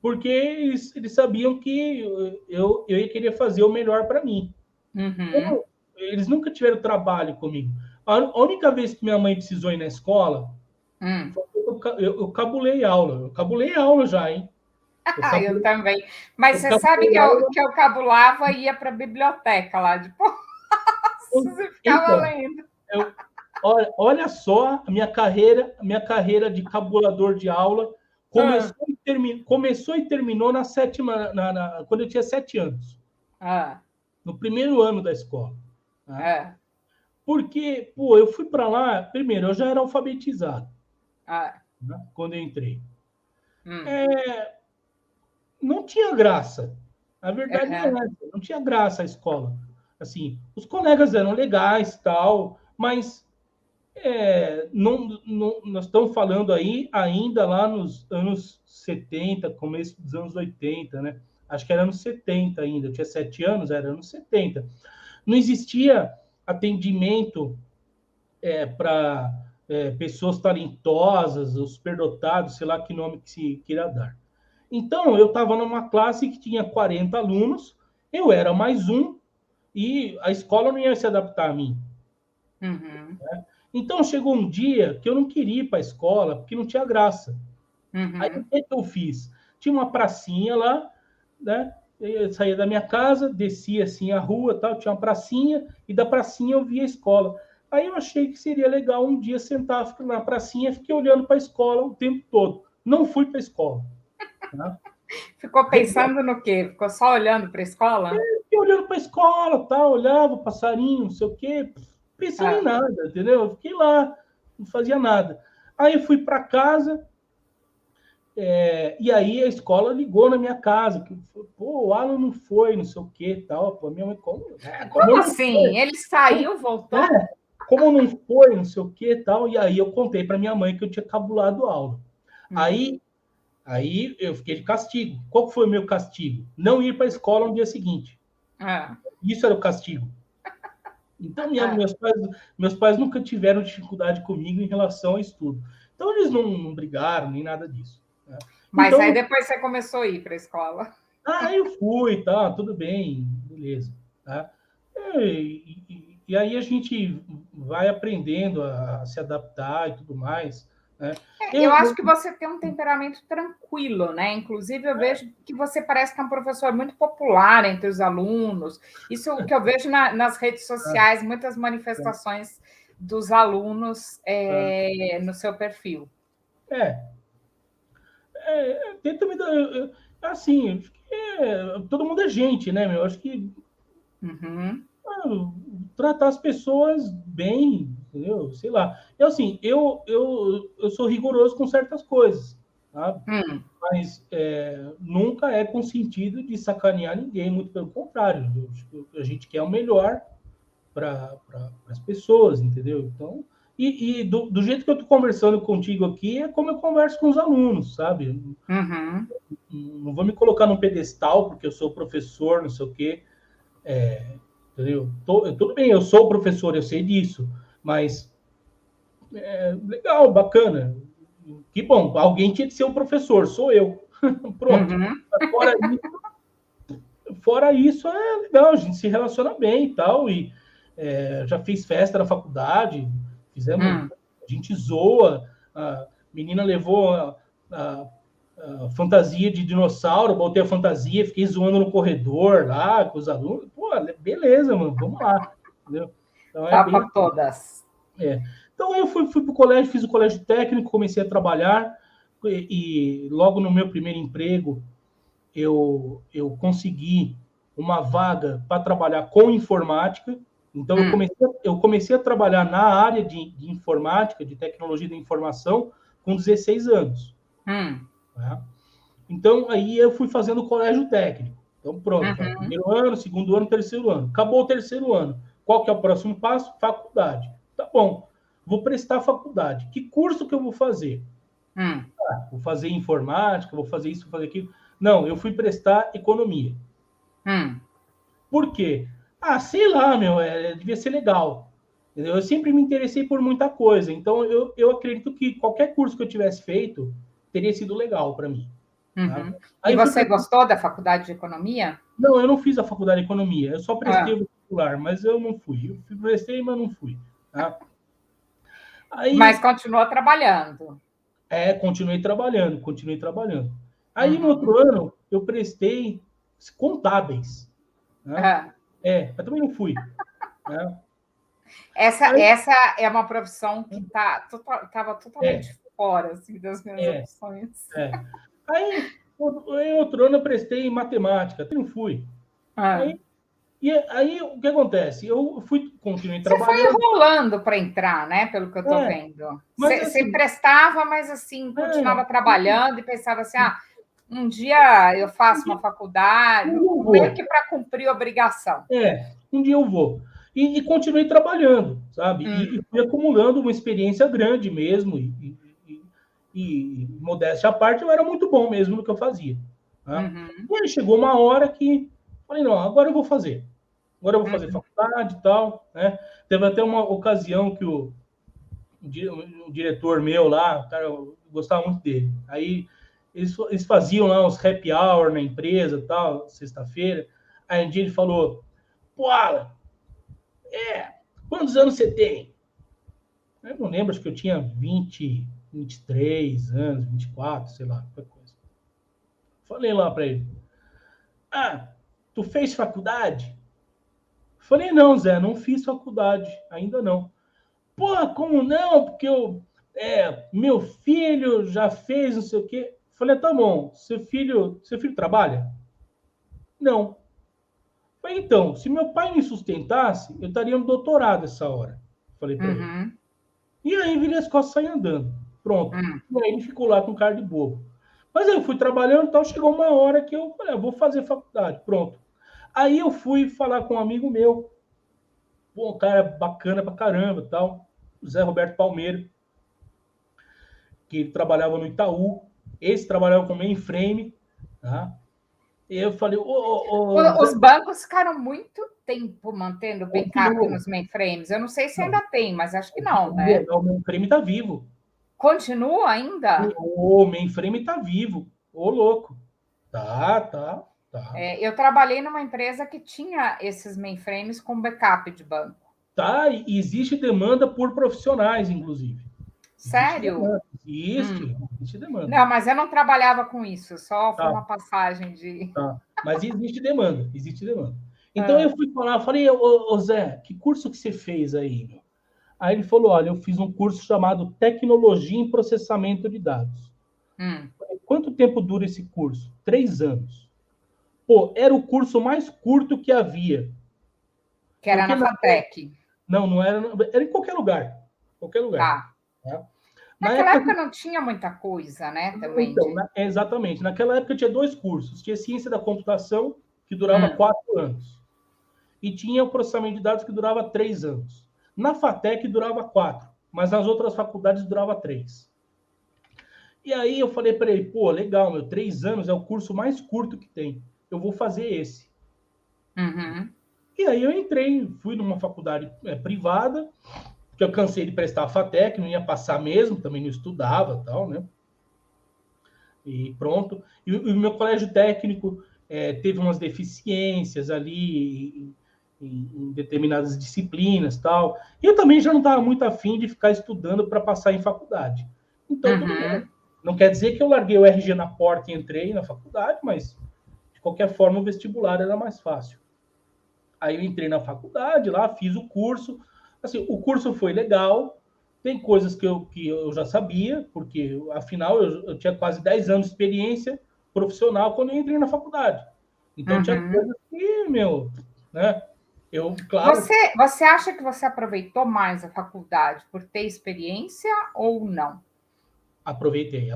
porque eles sabiam que eu ia querer fazer o melhor para mim. Eles nunca tiveram trabalho comigo. A única vez que minha mãe precisou ir na escola, eu cabulei aula. Eu cabulei aula já, hein? Eu também. Mas você sabe que eu cabulava e ia para a biblioteca lá de você ficava lendo. Olha só a minha carreira de cabulador de aula começou e terminou na sétima, quando eu tinha 7 anos. No primeiro ano da escola. Tá? Porque, eu fui para lá, primeiro, eu já era alfabetizado. Né, quando eu entrei. Não tinha graça. A verdade é essa. Não tinha graça a escola. Assim, os colegas eram legais, tal, mas nós estamos falando aí ainda lá nos anos 70, começo dos anos 80, né? Acho que era anos 70 ainda. Eu tinha 7 anos, era anos 70. Não existia atendimento para pessoas talentosas, os superdotados, sei lá que nome que se queira dar. Então, eu estava numa classe que tinha 40 alunos, eu era mais um, e a escola não ia se adaptar a mim. Né? Então, chegou um dia que eu não queria ir para a escola, porque não tinha graça. Aí, o que eu fiz? Tinha uma pracinha lá, né? Eu saía da minha casa, descia assim a rua, tal, tinha uma pracinha, e da pracinha eu via a escola. Aí eu achei que seria legal um dia sentar na pracinha e fiquei olhando para a escola o tempo todo. Não fui para a escola. Tá? Ficou pensando no quê? Ficou só olhando para a escola? Fiquei olhando para a escola, tá? Olhava o passarinho, não sei o quê, pensando em nada, entendeu? Eu fiquei lá, não fazia nada. Aí eu fui para casa, e aí a escola ligou na minha casa, que o Alan não foi, não sei o quê, tal. Pô, minha mãe, como assim? Ele saiu, voltou? Como não foi, não sei o quê, tal. E aí eu contei para minha mãe que eu tinha cabulado aula. Aí eu fiquei de castigo. Qual foi o meu castigo? Não ir para a escola no dia seguinte. Isso era o castigo. Então, meus pais nunca tiveram dificuldade comigo em relação ao estudo. Então, eles não brigaram, nem nada disso. Né? Mas então, aí depois você começou a ir para a escola. Eu fui, tá, tudo bem, beleza. Tá? E aí a gente vai aprendendo a se adaptar e tudo mais. Né? Eu acho que você tem um temperamento tranquilo, né? Inclusive, eu vejo que você parece que é um professor muito popular entre os alunos. Isso que eu vejo nas redes sociais, muitas manifestações dos alunos no seu perfil. Tenta me dar. Assim, acho que todo mundo é gente, né, meu? Acho que tratar as pessoas bem, entendeu? Sei lá. Assim, eu sou rigoroso com certas coisas, tá? Mas nunca é com sentido de sacanear ninguém, muito pelo contrário. A gente quer o melhor para as pessoas, entendeu? Então, do jeito que eu estou conversando contigo aqui, é como eu converso com os alunos, sabe? Não vou me colocar num pedestal porque eu sou professor, não sei o quê. Entendeu? Tudo bem, eu sou professor, eu sei disso, mas legal, bacana. Que bom, alguém tinha que ser o professor, sou eu. Pronto. Fora isso, é legal, a gente se relaciona bem e tal, e já fiz festa na faculdade, fizemos, a gente zoa, a menina levou a fantasia de dinossauro, botei a fantasia, fiquei zoando no corredor lá com os alunos. Pô, beleza, mano, vamos lá. Entendeu? Então é bem. Para todas. Então eu fui para o colégio, fiz o colégio técnico, comecei a trabalhar, e logo no meu primeiro emprego eu consegui uma vaga para trabalhar com informática. Então eu comecei a trabalhar na área de informática, de tecnologia da informação, com 16 anos. Tá? Então, aí eu fui fazendo o colégio técnico. Então, pronto. Primeiro ano, segundo ano, terceiro ano. Acabou o terceiro ano. Qual que é o próximo passo? Faculdade. Tá bom. Vou prestar faculdade. Que curso que eu vou fazer? Vou fazer informática, vou fazer isso, vou fazer aquilo. Não, eu fui prestar economia. Por quê? Sei lá, meu, devia ser legal. Entendeu? Eu sempre me interessei por muita coisa. Então, eu acredito que qualquer curso que eu tivesse feito teria sido legal para mim. E você gostou da faculdade de economia? Não, eu não fiz a faculdade de economia. Eu só prestei o vestibular, mas eu não fui. Eu prestei, mas não fui. Tá? Mas continuou trabalhando. Continuei trabalhando. Aí, no outro ano, eu prestei contábeis. Né? Eu também não fui. Né? Essa é uma profissão que estava totalmente fora assim, das minhas opções. Aí, em outro ano, eu prestei matemática, não fui. Aí, o que acontece? Eu continuei trabalhando. Você foi enrolando para entrar, né? Pelo que eu estou vendo. Mas, você prestava, mas assim, continuava trabalhando e pensava assim: um dia eu faço uma faculdade, meio que para cumprir obrigação. Um dia eu vou. E continuei trabalhando, sabe? E fui acumulando uma experiência grande mesmo. E modéstia à parte, eu era muito bom mesmo no que eu fazia. Tá? E aí chegou uma hora que falei, não, agora eu vou fazer. Agora eu vou fazer faculdade e tal. Né? Teve até uma ocasião que o diretor meu lá, cara, eu gostava muito dele. Aí eles faziam lá uns happy hour na empresa tal, sexta-feira. Aí um dia ele falou, pô, Alan, quantos anos você tem? Eu não lembro, acho que eu tinha 20, 23 anos, 24, sei lá, qualquer coisa. Falei lá para ele, tu fez faculdade? Falei, não, Zé, não fiz faculdade, ainda não. Pô, como não? Porque meu filho já fez não sei o quê. Falei, tá bom, seu filho trabalha? Não. Falei, então, se meu pai me sustentasse, eu estaria no doutorado essa hora. Falei para ele. E aí virei as costas e saí andando. Pronto. E aí ele ficou lá com cara de bobo. Mas aí eu fui trabalhando e tal, chegou uma hora que eu falei, vou fazer faculdade. Pronto. Aí eu fui falar com um amigo meu, um cara bacana pra caramba tal, Zé Roberto Palmeiro, que trabalhava no Itaú, esse trabalhava com mainframe, tá? E eu falei, os bancos ficaram muito tempo mantendo backup nos mainframes. Eu não sei se ainda tem, mas acho que não, né? O mainframe está vivo. Continua ainda? O mainframe está vivo. Ô, louco. Tá. Eu trabalhei numa empresa que tinha esses mainframes com backup de banco. Tá, e existe demanda por profissionais, inclusive. Sério? Existe demanda. Não, mas eu não trabalhava com isso, só foi uma passagem de. Tá. Mas existe demanda. Então eu fui falar, falei, ô Zé, que curso que você fez aí? Meu? Aí ele falou, olha, eu fiz um curso chamado Tecnologia em Processamento de Dados. Quanto tempo dura esse curso? 3 anos. Pô, era o curso mais curto que havia. Que era Porque na FATEC. não era, era em qualquer lugar. Qualquer lugar. Tá. Tá? Naquela época não tinha muita coisa, né? Também. Então, exatamente. Naquela época tinha 2 cursos. Tinha Ciência da Computação, que durava 4 anos. E tinha o Processamento de Dados, que durava 3 anos. Na FATEC durava 4, mas nas outras faculdades durava 3. E aí eu falei para ele, pô, legal, 3 anos é o curso mais curto que tem. Eu vou fazer esse. E aí eu entrei, fui numa faculdade privada, porque eu cansei de prestar a FATEC, não ia passar mesmo, também não estudava, tal, né? E pronto. E o meu colégio técnico teve umas deficiências ali em determinadas disciplinas, tal. E eu também já não estava muito afim de ficar estudando para passar em faculdade. Então, tudo bem. Não quer dizer que eu larguei o RG na porta e entrei na faculdade, mas de qualquer forma o vestibular era mais fácil. Aí eu entrei na faculdade lá, fiz o curso. Assim, o curso foi legal. Tem coisas que eu já sabia, porque afinal eu tinha quase 10 anos de experiência profissional quando eu entrei na faculdade. Então tinha coisas que, né? Claro. Você acha que você aproveitou mais a faculdade por ter experiência ou não? Aproveitei.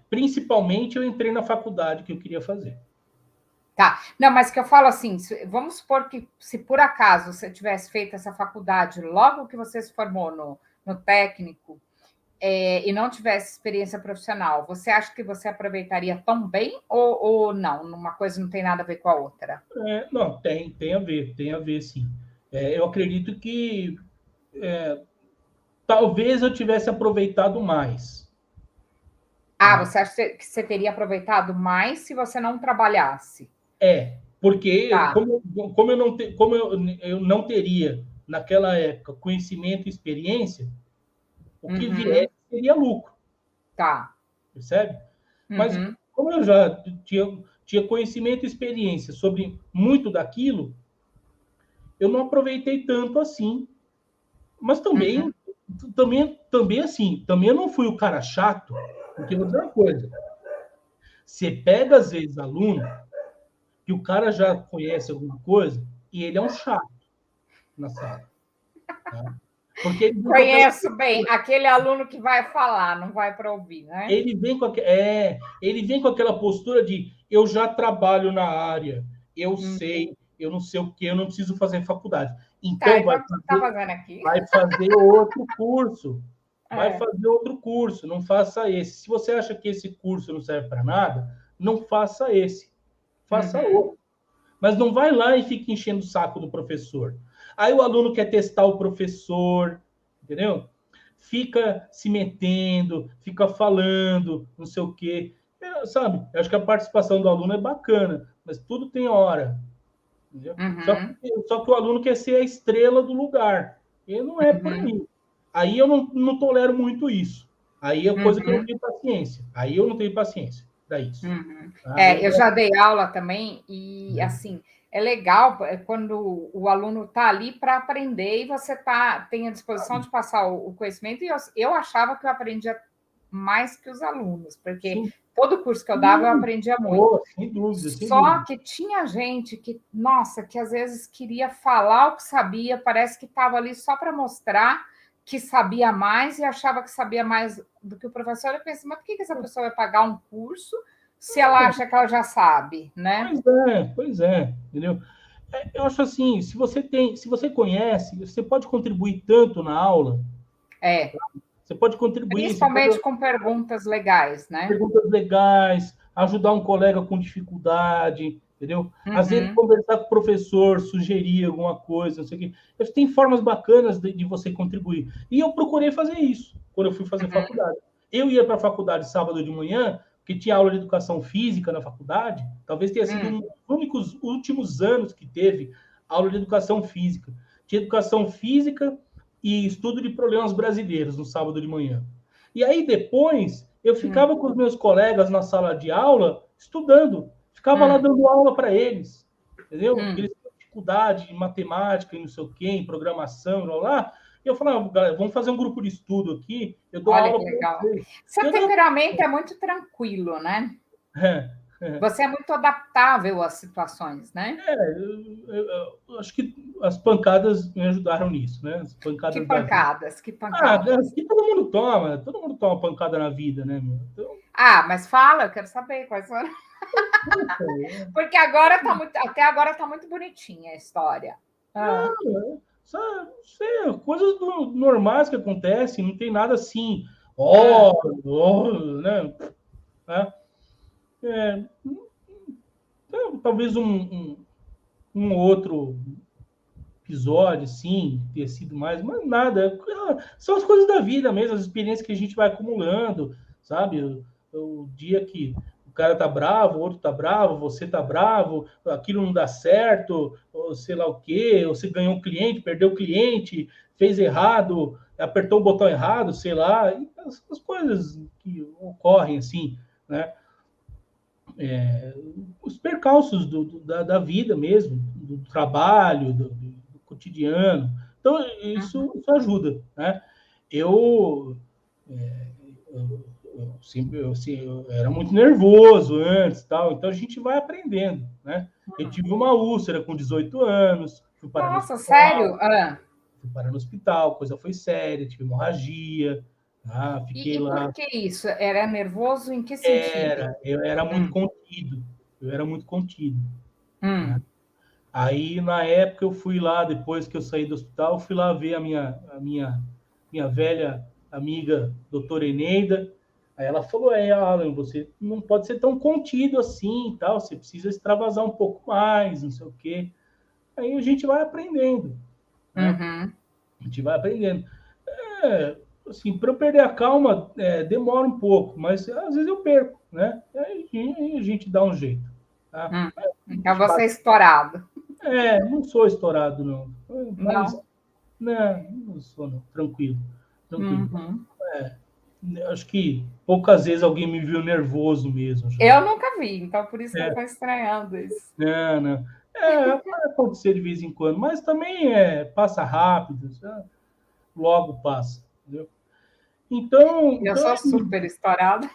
Principalmente eu entrei na faculdade que eu queria fazer. Tá. Não, mas que eu falo assim, vamos supor que se por acaso você tivesse feito essa faculdade logo que você se formou no técnico e não tivesse experiência profissional, você acha que você aproveitaria tão bem ou não? Uma coisa não tem nada a ver com a outra? Não, tem a ver, sim. Eu acredito que talvez eu tivesse aproveitado mais. Você acha que você teria aproveitado mais se você não trabalhasse? Porque como eu não teria, naquela época, conhecimento e experiência, o que vier seria lucro. Tá. Percebe? Mas como eu já tinha conhecimento e experiência sobre muito daquilo, eu não aproveitei tanto assim. Mas também assim, também eu não fui o cara chato, porque vou dizer uma coisa. Você pega, às vezes, aluno que o cara já conhece alguma coisa e ele é um chato na sala. Tá? Porque ele Conheço bem aquele aluno que vai falar, não vai para ouvir, né? Ele vem com aquela postura de eu já trabalho na área, eu sei, eu não sei o que, eu não preciso fazer faculdade. Então então você está fazendo aqui. Vai fazer outro curso. Vai fazer outro curso, não faça esse. Se você acha que esse curso não serve para nada, não faça esse. Faça outro. Mas não vai lá e fique enchendo o saco do professor. Aí o aluno quer testar o professor, entendeu? Fica se metendo, fica falando, não sei o quê. Sabe? Eu acho que a participação do aluno é bacana, mas tudo tem hora. Entendeu? Só que o aluno quer ser a estrela do lugar. E não é por aí. Aí eu não tolero muito isso. Aí é coisa que eu não tenho paciência. Aí eu não tenho paciência para isso. Eu já dei aula também e, assim, é legal quando o aluno está ali para aprender e você tem a disposição de passar o conhecimento. E eu achava que eu aprendia mais que os alunos, porque Sim. todo curso que eu dava eu aprendia muito. Sem dúvida. Só que tinha gente que, nossa, que às vezes queria falar o que sabia, parece que estava ali só para mostrar que sabia mais e achava que sabia mais do que o professor. Eu pensei, mas por que essa pessoa vai pagar um curso se ela acha que ela já sabe, né? Pois é, entendeu? Eu acho assim, se você conhece, você pode contribuir tanto na aula. Você pode contribuir. Principalmente com perguntas legais, né? Perguntas legais, ajudar um colega com dificuldade, entendeu? Às vezes conversar com o professor, sugerir alguma coisa, não sei o quê. Tem formas bacanas de você contribuir. E eu procurei fazer isso quando eu fui fazer faculdade. Eu ia para a faculdade sábado de manhã, porque tinha aula de educação física na faculdade. Talvez tenha sido um dos únicos últimos anos que teve aula de educação física. Tinha educação física e estudo de problemas brasileiros no sábado de manhã. E aí depois eu ficava com os meus colegas na sala de aula estudando, ficava lá dando aula para eles, entendeu? Eles tinham dificuldade em matemática, em não sei o quê, em programação, lá. E eu falava, galera, vamos fazer um grupo de estudo aqui, eu dou Olha aula que para legal. vocês. Seu temperamento é muito tranquilo, né? Você é muito adaptável às situações, né? Eu acho que as pancadas me ajudaram nisso, né? As Que pancadas da vida. pancadas, que pancadas. Que todo mundo toma pancada na vida, né, meu? Então, Mas fala, eu quero saber quais foram. Porque agora tá muito, até agora tá muito bonitinha a história. sabe, sei, coisas normais que acontecem, não tem nada assim, né? É, talvez um outro episódio, sim, ter sido mais, mas nada. São as coisas da vida mesmo, as experiências que a gente vai acumulando, sabe? O dia que o cara tá bravo, o outro tá bravo, você tá bravo, aquilo não dá certo, ou sei lá o quê, ou você ganhou um cliente, perdeu o cliente, fez errado, apertou o botão errado, sei lá, as coisas que ocorrem assim, né? Os percalços da vida mesmo, do trabalho, do cotidiano. Então, isso ajuda, né? Eu, é, eu era muito nervoso antes, tal, então a gente vai aprendendo, né? Eu tive uma úlcera com 18 anos, fui parar no Nossa, sério? hospital, coisa foi séria, tive hemorragia, tá? Fiquei E por lá. que isso? Era nervoso em que sentido? Eu era muito contido, eu era muito contido, né? Hum. Aí, na época, eu fui lá, depois que eu saí do hospital, eu fui lá ver minha velha amiga, doutora Eneida. Aí ela falou, Alan, você não pode ser tão contido assim e tal, você precisa extravasar um pouco mais, não sei o quê. Aí a gente vai aprendendo, né? Uhum. A gente vai aprendendo. Assim, para eu perder a calma, demora um pouco, mas às vezes eu perco, né? Aí a gente dá um jeito, tá? A Então gente você é bate. estourado. Não sou estourado, não. Mas, Não. não sou, não. Tranquilo, tranquilo. Uhum. Acho que poucas vezes alguém me viu nervoso mesmo. Já. Eu nunca vi, então por isso que eu É, estou estranhando isso. não. Pode acontecer de vez em quando, mas também passa rápido, logo passa, entendeu? Eu Então sou super estourada.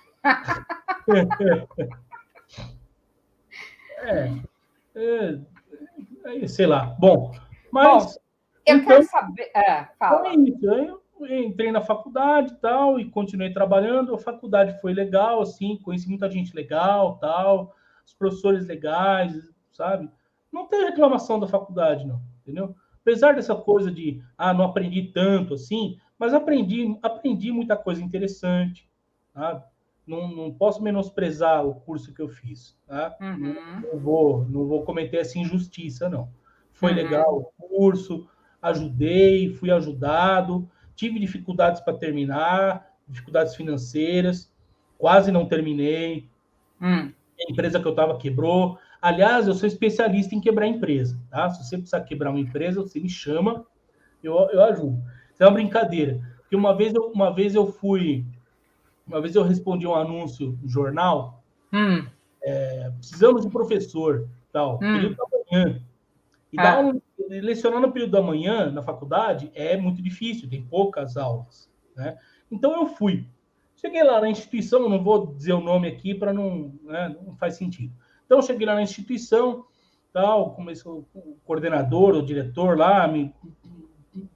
sei lá. Bom, Bom, mas eu então quero saber. Então é Fala. isso. Aí eu entrei na faculdade e tal, e continuei trabalhando. A faculdade foi legal, assim, conheci muita gente legal, tal, os professores legais, sabe? Não tem reclamação da faculdade, não, entendeu? Apesar dessa coisa de, não aprendi tanto assim, mas aprendi muita coisa interessante, tá? Não posso menosprezar o curso que eu fiz, tá? Uhum. Não vou cometer essa injustiça, não. Foi Uhum. legal o curso, ajudei, fui ajudado, tive dificuldades para terminar, dificuldades financeiras, quase não terminei. Hum. A empresa que eu estava quebrou. Aliás, eu sou especialista em quebrar empresa, tá? Se você precisar quebrar uma empresa, você me chama, eu ajudo. Isso é uma brincadeira. Porque uma vez eu respondi um anúncio no jornal, Hum. precisamos de professor, tal, período Hum. da manhã. E dar Ah. lecionar no período da manhã, na faculdade, é muito difícil, tem poucas aulas, né? Então eu fui. Cheguei lá na instituição, não vou dizer o nome aqui para não faz sentido. Então eu cheguei lá na instituição, tal, começou o coordenador, o diretor lá me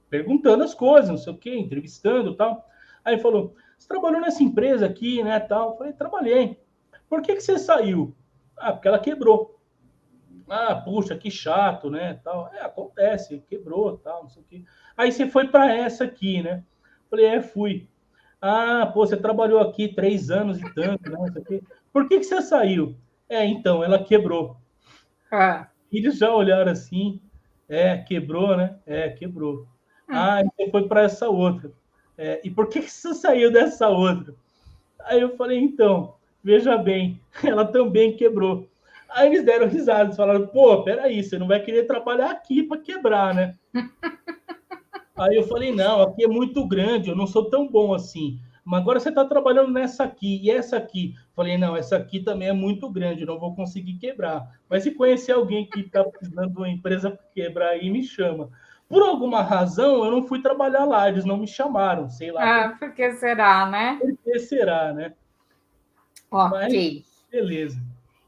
perguntando as coisas, não sei o quê, entrevistando, tal. Aí falou: "Você trabalhou nessa empresa aqui, né, tal?" Eu falei: "Trabalhei." "Por que você saiu?" Porque ela quebrou. Puxa, que chato, né? Tal. Acontece, quebrou, tal, não sei o quê. Aí você foi para essa aqui, né? Falei, fui. Pô, você trabalhou aqui 3 anos e tanto, né? Não sei o quê. Por que você saiu? Então, ela quebrou. Ah. Eles já olharam assim, quebrou, né? Quebrou. Hum. E você foi para essa outra. E por que você saiu dessa outra? Aí eu falei, então, veja bem, ela também quebrou. Aí eles deram risada, falaram, pô, peraí, você não vai querer trabalhar aqui para quebrar, né? Aí eu falei, não, aqui é muito grande, eu não sou tão bom assim. Mas agora você está trabalhando nessa aqui e essa aqui. Falei, não, essa aqui também é muito grande, eu não vou conseguir quebrar. Mas se conhecer alguém que está precisando de uma empresa para quebrar aí, me chama. Por alguma razão, eu não fui trabalhar lá, eles não me chamaram, sei lá Por que será, né? por que será, né? Ok. Mas, beleza.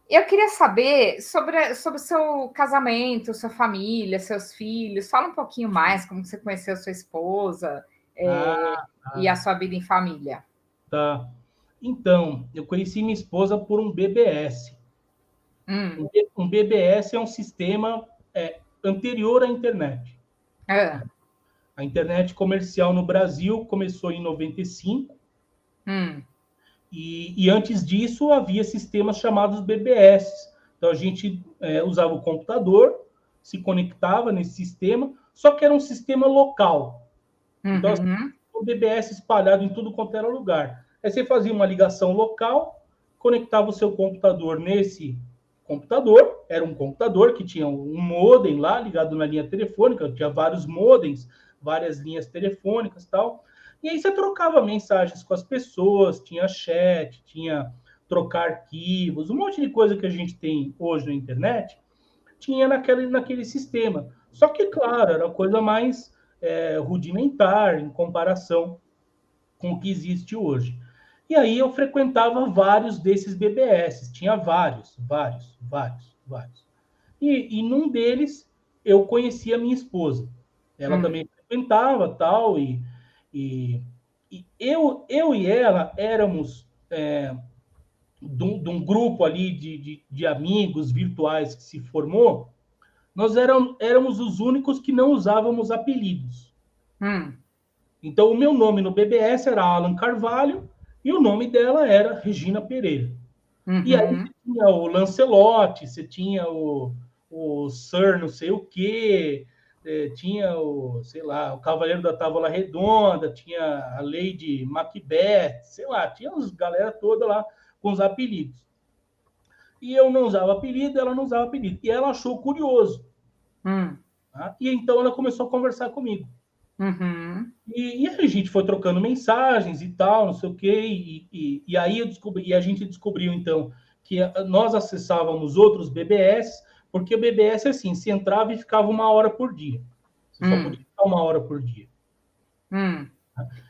Eu queria saber sobre o seu casamento, sua família, seus filhos. Fala um pouquinho mais como você conheceu sua esposa, Ah, e a sua vida em família. tá. Então, eu conheci minha esposa por um BBS. Hum. Um BBS é um sistema anterior à internet. Ah. A internet comercial no Brasil começou em 95 Hum. e antes disso havia sistemas chamados BBS. Então a gente usava o computador, se conectava nesse sistema, só que era um sistema local. Então assim, Uhum. o BBS espalhado em tudo quanto era lugar. Aí você fazia uma ligação local, conectava o seu computador nesse computador, era um computador que tinha um modem lá ligado na linha telefônica, tinha vários modems, várias linhas telefônicas e tal. E aí você trocava mensagens com as pessoas, tinha chat, tinha trocar arquivos, um monte de coisa que a gente tem hoje na internet, tinha naquele sistema. Só que, claro, era coisa mais rudimentar em comparação com o que existe hoje. E aí eu frequentava vários desses BBS, tinha vários. E num deles eu conheci a minha esposa. Ela Hum. também frequentava tal, e eu e ela éramos de um grupo ali de amigos virtuais que se formou, nós éramos os únicos que não usávamos apelidos. Hum. Então, o meu nome no BBS era Alan Carvalho e o nome dela era Regina Pereira. E aí Uhum. você tinha o Lancelotti, você tinha o Sir não sei o quê, tinha o, sei lá, o Cavaleiro da Távola Redonda, tinha a Lady Macbeth, sei lá, tinha os galera toda lá com os apelidos. E eu não usava apelido, ela não usava apelido. E ela achou curioso. Hum. Tá? E então ela começou a conversar comigo. Uhum. E a gente foi trocando mensagens e tal, não sei o quê, e aí eu descobri, e a gente descobriu então que nós acessávamos outros BBS, porque o BBS é assim, se entrava e ficava 1 hora por dia. Você só podia Hum. ficar 1 hora por dia. Hum.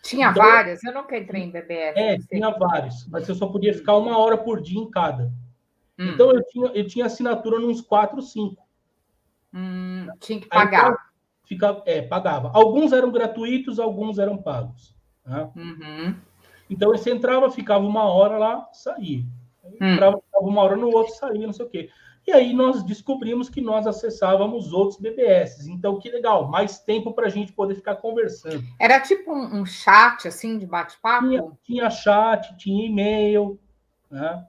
Tinha Então, várias? Eu nunca entrei em BBS, não sei. tinha vários, mas você só podia Hum. ficar 1 hora por dia em cada. Então Hum. eu tinha assinatura nos 4, 5. Tinha que Aí pagar. pagava. Alguns eram gratuitos, alguns eram pagos. Né? Uhum. Então você entrava, ficava 1 hora lá, saía. Hum. Entrava, ficava 1 hora no outro, saía, não sei o quê. E aí nós descobrimos que nós acessávamos outros BBS. Então, que legal, mais tempo para a gente poder ficar conversando. Era tipo um chat assim de Tinha, bate-papo? tinha chat, tinha e-mail, né?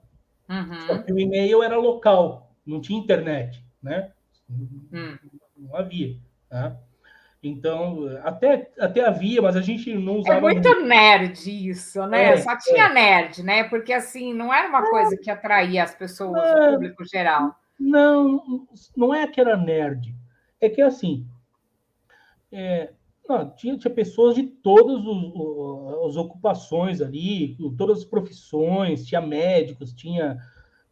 Só Uhum. que o e-mail era local, não tinha internet, né? Hum. Não havia. Né? Então, até havia, mas a gente não É usava muito muito. nerd isso, né? É, Só tinha nerd, né? Porque assim, não era uma coisa que atraía as pessoas, o não, público geral. não é que era nerd. É que assim, não, tinha pessoas de todas as ocupações ali, todas as profissões, tinha médicos, tinha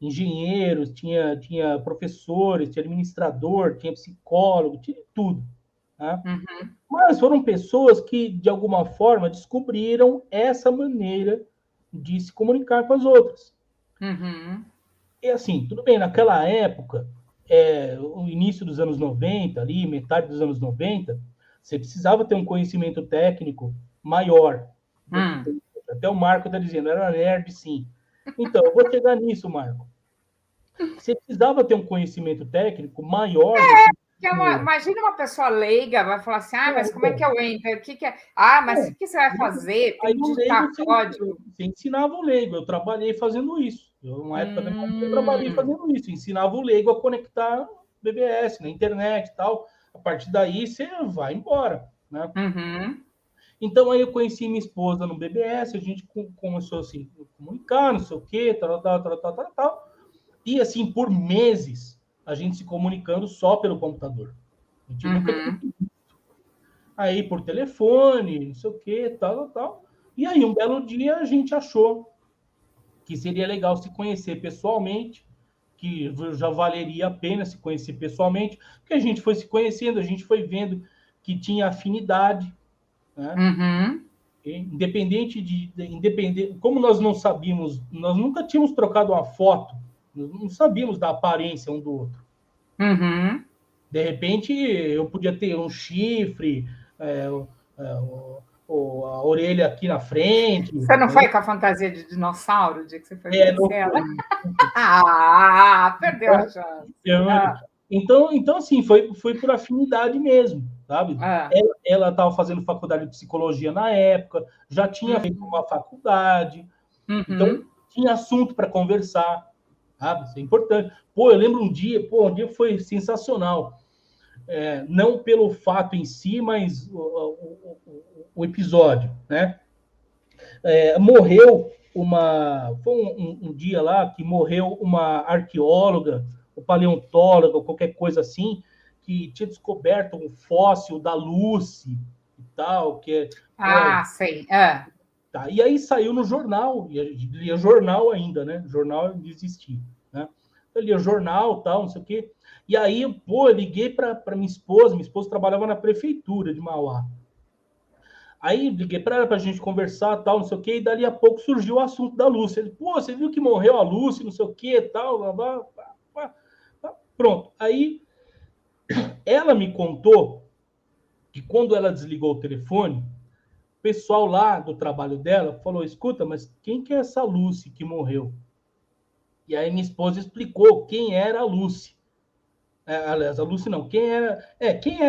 engenheiros, tinha professores, tinha administrador, tinha psicólogo, tinha tudo. Tá? Uhum. Mas foram pessoas que, de alguma forma, descobriram essa maneira de se comunicar com as outras. Uhum. E assim, tudo bem, naquela época, o início dos anos 90, ali, metade dos anos 90, você precisava ter um conhecimento técnico maior do que Hum. tem. Até o Marco está dizendo, era nerd, sim. Então, eu vou chegar nisso, Marco. Você precisava ter um conhecimento técnico maior do que Imagina uma pessoa leiga, vai falar assim: ah, mas como é que então, eu entro? O que que é? Ah, mas o é, que que você vai fazer? aí Tem que o leigo digitar código. você ensinava o leigo. Eu trabalhei fazendo isso. Numa época da minha vida, eu trabalhei Hum. fazendo isso. Ensinava o leigo a conectar BBS na internet e tal. A partir daí, você vai embora. Né? Uhum. Então, aí eu conheci minha esposa no BBS, a gente começou a se comunicar, não sei o quê, tal. E, assim, por meses, a gente se comunicando só pelo computador. A gente nunca tinha. Uhum. Aí, por telefone, não sei o quê, tal. E aí, um belo dia, a gente achou que seria legal se conhecer pessoalmente, que já valeria a pena se conhecer pessoalmente, porque a gente foi se conhecendo, a gente foi vendo que tinha afinidade, né? Uhum. Independente, como nós não sabíamos, nós nunca tínhamos trocado uma foto, não sabíamos da aparência um do outro. Uhum. De repente, eu podia ter um chifre, a orelha aqui na frente. Você não foi com a fantasia de dinossauro o dia que você foi conhecer Não ela? foi. Perdeu a chance. Então, assim, foi por afinidade mesmo, sabe? Ah. Ela estava fazendo faculdade de psicologia na época, já tinha feito uma faculdade, então tinha assunto para conversar, sabe? Isso é importante. Pô, eu lembro um dia foi sensacional. Não pelo fato em si, mas o episódio, né? Morreu foi um dia lá que morreu uma arqueóloga, ou paleontóloga, ou qualquer coisa assim, que tinha descoberto um fóssil da Lucy e tal, Sei. Tá. E aí saiu no jornal, e a gente lia jornal ainda, né? Jornal ainda existia, né? Eu lia jornal, tal, não sei o quê. E aí, eu liguei para minha esposa trabalhava na prefeitura de Mauá. Aí liguei para ela para a gente conversar, tal, não sei o quê, e dali a pouco surgiu o assunto da Lúcia. Ele, você viu que morreu a Lúcia, não sei o quê, tal, blá, blá, blá, blá. Pronto. Aí ela me contou que quando ela desligou o telefone, o pessoal lá do trabalho dela falou: escuta, mas quem que é essa Lúcia que morreu? E aí minha esposa explicou quem era a Lúcia. Aliás, a Lúcia não, quem era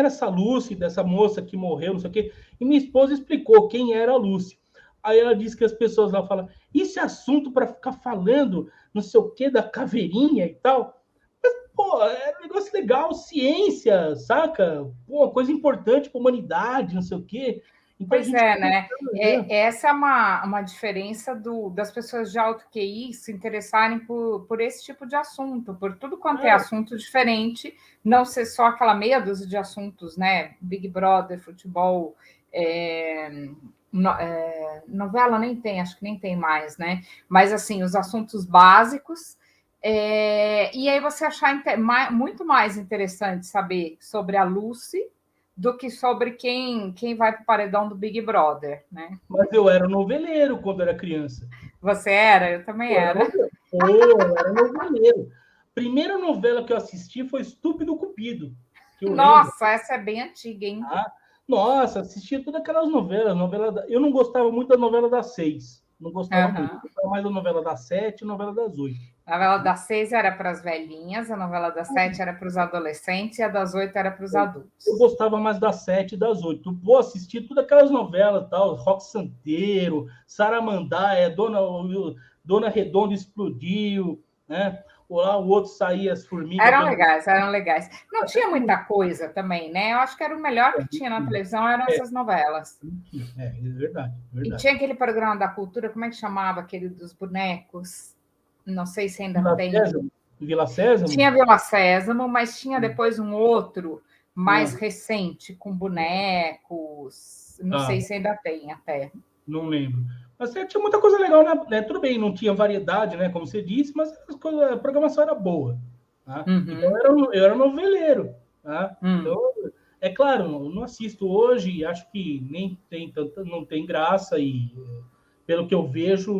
essa Lúcia, dessa moça que morreu, não sei o quê. E minha esposa explicou quem era a Lúcia. Aí ela disse que as pessoas lá falam, isso é assunto para ficar falando, não sei o quê, da caveirinha e tal. Mas, pô, é um negócio legal, ciência, saca? Pô, coisa importante para a humanidade, não sei o quê. Então a Pois gente... é, né? Essa é uma diferença das pessoas de alto QI se interessarem por esse tipo de assunto, por tudo quanto é assunto diferente, não ser só aquela meia dúzia de assuntos, né? Big Brother, futebol, novela nem tem, acho que nem tem mais, né? Mas assim, os assuntos básicos. E aí você achar muito mais interessante saber sobre a Lucy do que sobre quem vai para o paredão do Big Brother, né? Mas eu era noveleiro quando era criança. Você era? Eu também era. Eu era noveleiro. Primeira novela que eu assisti foi Estúpido Cupido, que eu lembro. Nossa, essa é bem antiga, hein? Nossa, assistia todas aquelas novelas. Eu não gostava muito da novela das 6. Não gostava muito. Eu gostava mais da novela das 7 e novela das 8. A novela das 6 era para as velhinhas, a novela das 7 era para os adolescentes e a das 8 era para os adultos. Eu gostava mais das 7 e das 8. Pô, assistia todas aquelas novelas, tal, Rock Santeiro, Saramandaia, Dona Redonda Explodiu, né? Lá o outro saía as formigas. Eram legais. Não tinha muita coisa também, né? Eu acho que era o melhor que tinha na televisão, eram essas novelas. É verdade. E tinha aquele programa da cultura, como é que chamava? Aquele dos bonecos? Não sei se ainda tem. Vila Sésamo? Tinha Vila Sésamo, mas tinha depois um outro mais recente, com bonecos. Não sei se ainda tem até. Não lembro. Mas tinha muita coisa legal, né? Tudo bem, não tinha variedade, né? Como você disse, mas a programação era boa. Tá? Então eu era noveleiro. Tá? Então, é claro, não assisto hoje, acho que nem tem não tem graça e pelo que eu vejo,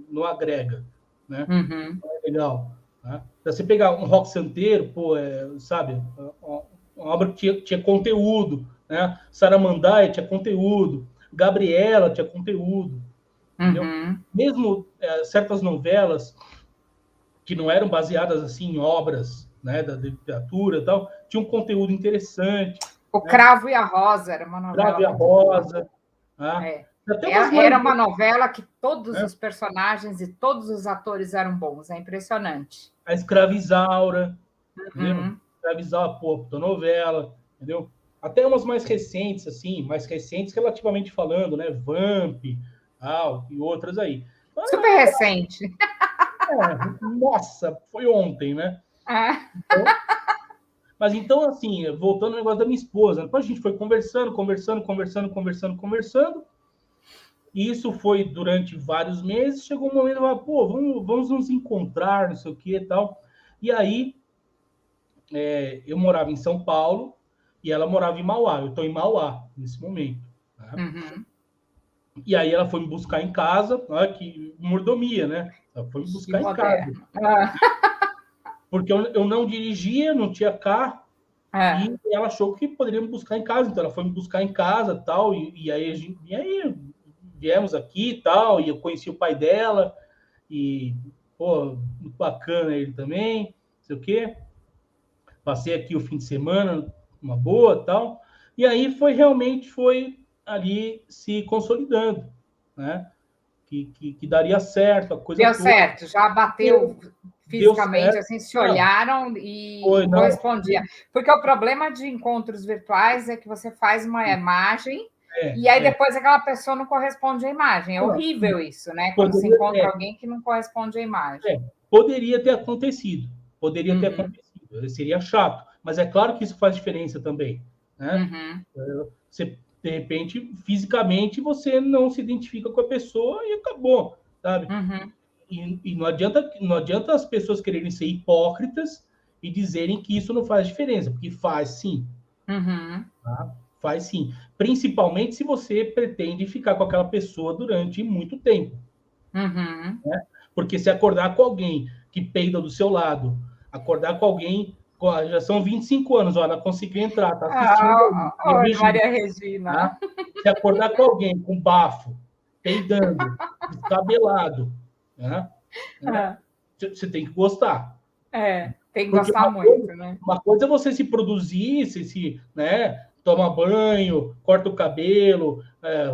não agrega. Né? É legal. Tá? Se você pegar um Rock Santeiro, pô, sabe, uma obra que tinha conteúdo, né? Saramandaia tinha conteúdo, Gabriela tinha conteúdo. Mesmo certas novelas que não eram baseadas assim em obras, né, da literatura e tal, tinha um conteúdo interessante. O Cravo e a Rosa era uma novela. Cravo e a Rosa. Era uma novela que todos os personagens e todos os atores eram bons. É impressionante. A Escravizaura. Escravizaura, pô, da novela, entendeu? Até umas mais recentes, assim, mais recentes relativamente falando, né? Vamp, e outras aí. Super recente. Nossa, foi ontem, né? Mas então, assim, voltando ao negócio da minha esposa, depois a gente foi conversando, e isso foi durante vários meses, chegou um momento, pô, vamos nos encontrar, não sei o que e tal. E aí, eu morava em São Paulo, e ela morava em Mauá. Eu estou em Mauá nesse momento. Né? Uhum. E aí ela foi me buscar em casa, olha que mordomia, né? Ela foi me Que buscar em casa. moderno. Ah, Porque eu não dirigia, não tinha carro, é. e ela achou que poderia me buscar em casa. Então ela foi me buscar em casa tal, e aí, e aí viemos aqui e tal, e eu conheci o pai dela, e, pô, muito bacana ele também, não sei o quê. Passei aqui o fim de semana, uma boa tal. E aí foi ali se consolidando, né? Que daria certo, a coisa Deu toda. certo, já bateu Deu fisicamente, certo. assim, se Não, olharam foi, e não. correspondia. Porque o problema de encontros virtuais é que você faz uma imagem É, e aí é. depois aquela pessoa não corresponde à imagem. É Não, horrível isso, né? Quando você poderia, encontra alguém que não corresponde à imagem. poderia ter acontecido. Poderia ter Uhum, acontecido. Seria chato. Mas é claro que isso faz diferença também, né? uhum, Você, de repente, fisicamente, você não se identifica com a pessoa e acabou, sabe? uhum, E não adianta as pessoas quererem ser hipócritas e dizerem que isso não faz diferença, porque faz sim, uhum, tá? Faz sim. Principalmente se você pretende ficar com aquela pessoa durante muito tempo. uhum. Né? Porque se acordar com alguém que peida do seu lado, acordar com alguém, já são 25 anos, ó, ela conseguiu entrar, tá assistindo Ah, aí o olha, regime, Maria Regina. tá? Se acordar com alguém com bafo, peidando, descabelado, né? Você tem que gostar. Tem que Porque gostar muito, né? uma coisa é você se produzir, né, toma banho, corta o cabelo,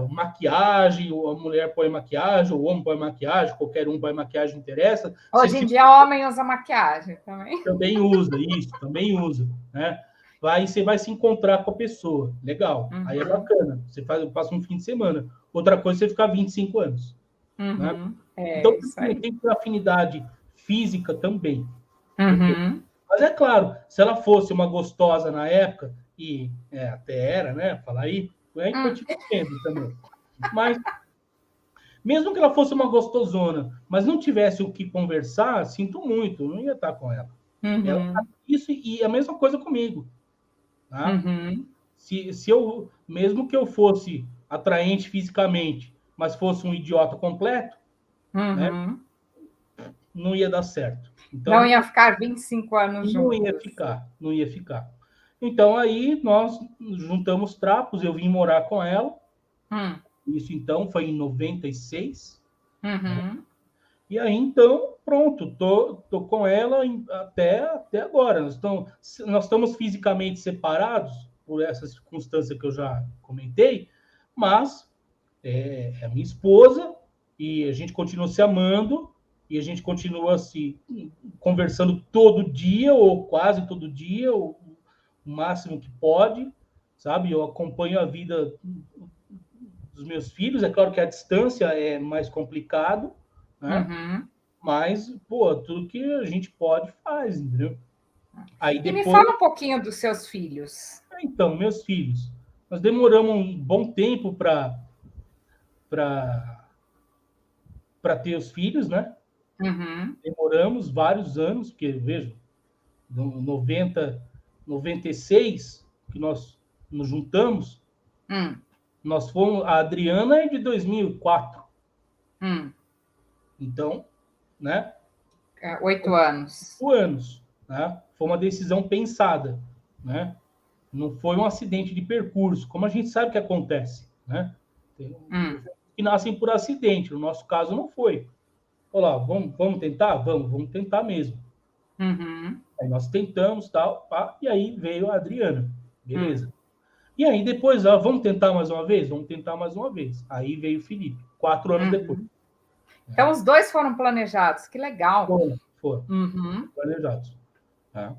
maquiagem, ou a mulher põe maquiagem, o homem põe maquiagem, qualquer um põe maquiagem, não interessa. Você Hoje em se dia, homem usa maquiagem também. também usa isso, também usa, né? Você vai se encontrar com a pessoa, legal, aí é Uhum, bacana. Você passa um fim de semana. Outra coisa é você ficar 25 anos, né? uhum. Então É isso tem aí. que ter afinidade física também. Porque Uhum. mas é claro, se ela fosse uma gostosa na época, e até era, né? Falar aí Hum, continua sendo também. Mas, mesmo que ela fosse uma gostosona, mas não tivesse o que conversar, sinto muito, não ia estar com ela. uhum, Isso e a mesma coisa comigo, tá? uhum, Se eu, mesmo que eu fosse atraente fisicamente, mas fosse um idiota completo, né? uhum. Não ia dar certo. Não Então, ia ficar 25 anos não ia juntos. ficar, não ia ficar. Então aí nós juntamos trapos, eu vim morar com ela. Hum, Isso então foi em 96. Né? uhum, E aí então, pronto, tô com ela até agora. Nós estamos fisicamente separados por essa circunstância que eu já comentei, mas é minha esposa e a gente continua se amando e a gente continua se conversando todo dia ou quase todo dia, o máximo que pode, sabe? Eu acompanho a vida dos meus filhos, é claro que a distância é mais complicado, né? uhum. Mas, pô, tudo que a gente pode faz, entendeu? Aí E me depois, fala um pouquinho dos seus filhos. então, meus filhos, nós demoramos um bom tempo para ter os filhos, né? Uhum, Demoramos vários anos, porque, veja, 96 que nós nos juntamos, hum, a Adriana é de 2004, hum. então, né, 8 anos. 5 anos, né, foi uma decisão pensada, né, não foi um acidente de percurso, como a gente sabe que acontece, né, tem Hum, que nascem por acidente, no nosso caso não foi. Olá, vamos tentar? Vamos tentar mesmo. uhum, Aí nós tentamos, tal, pá, e aí veio a Adriana, hum, beleza. E aí depois, vamos tentar mais uma vez? Vamos tentar mais uma vez. Aí veio o Felipe, 4 anos depois. uhum. Então, Né? os dois foram planejados, que legal. Foram Uhum. planejados. Tá?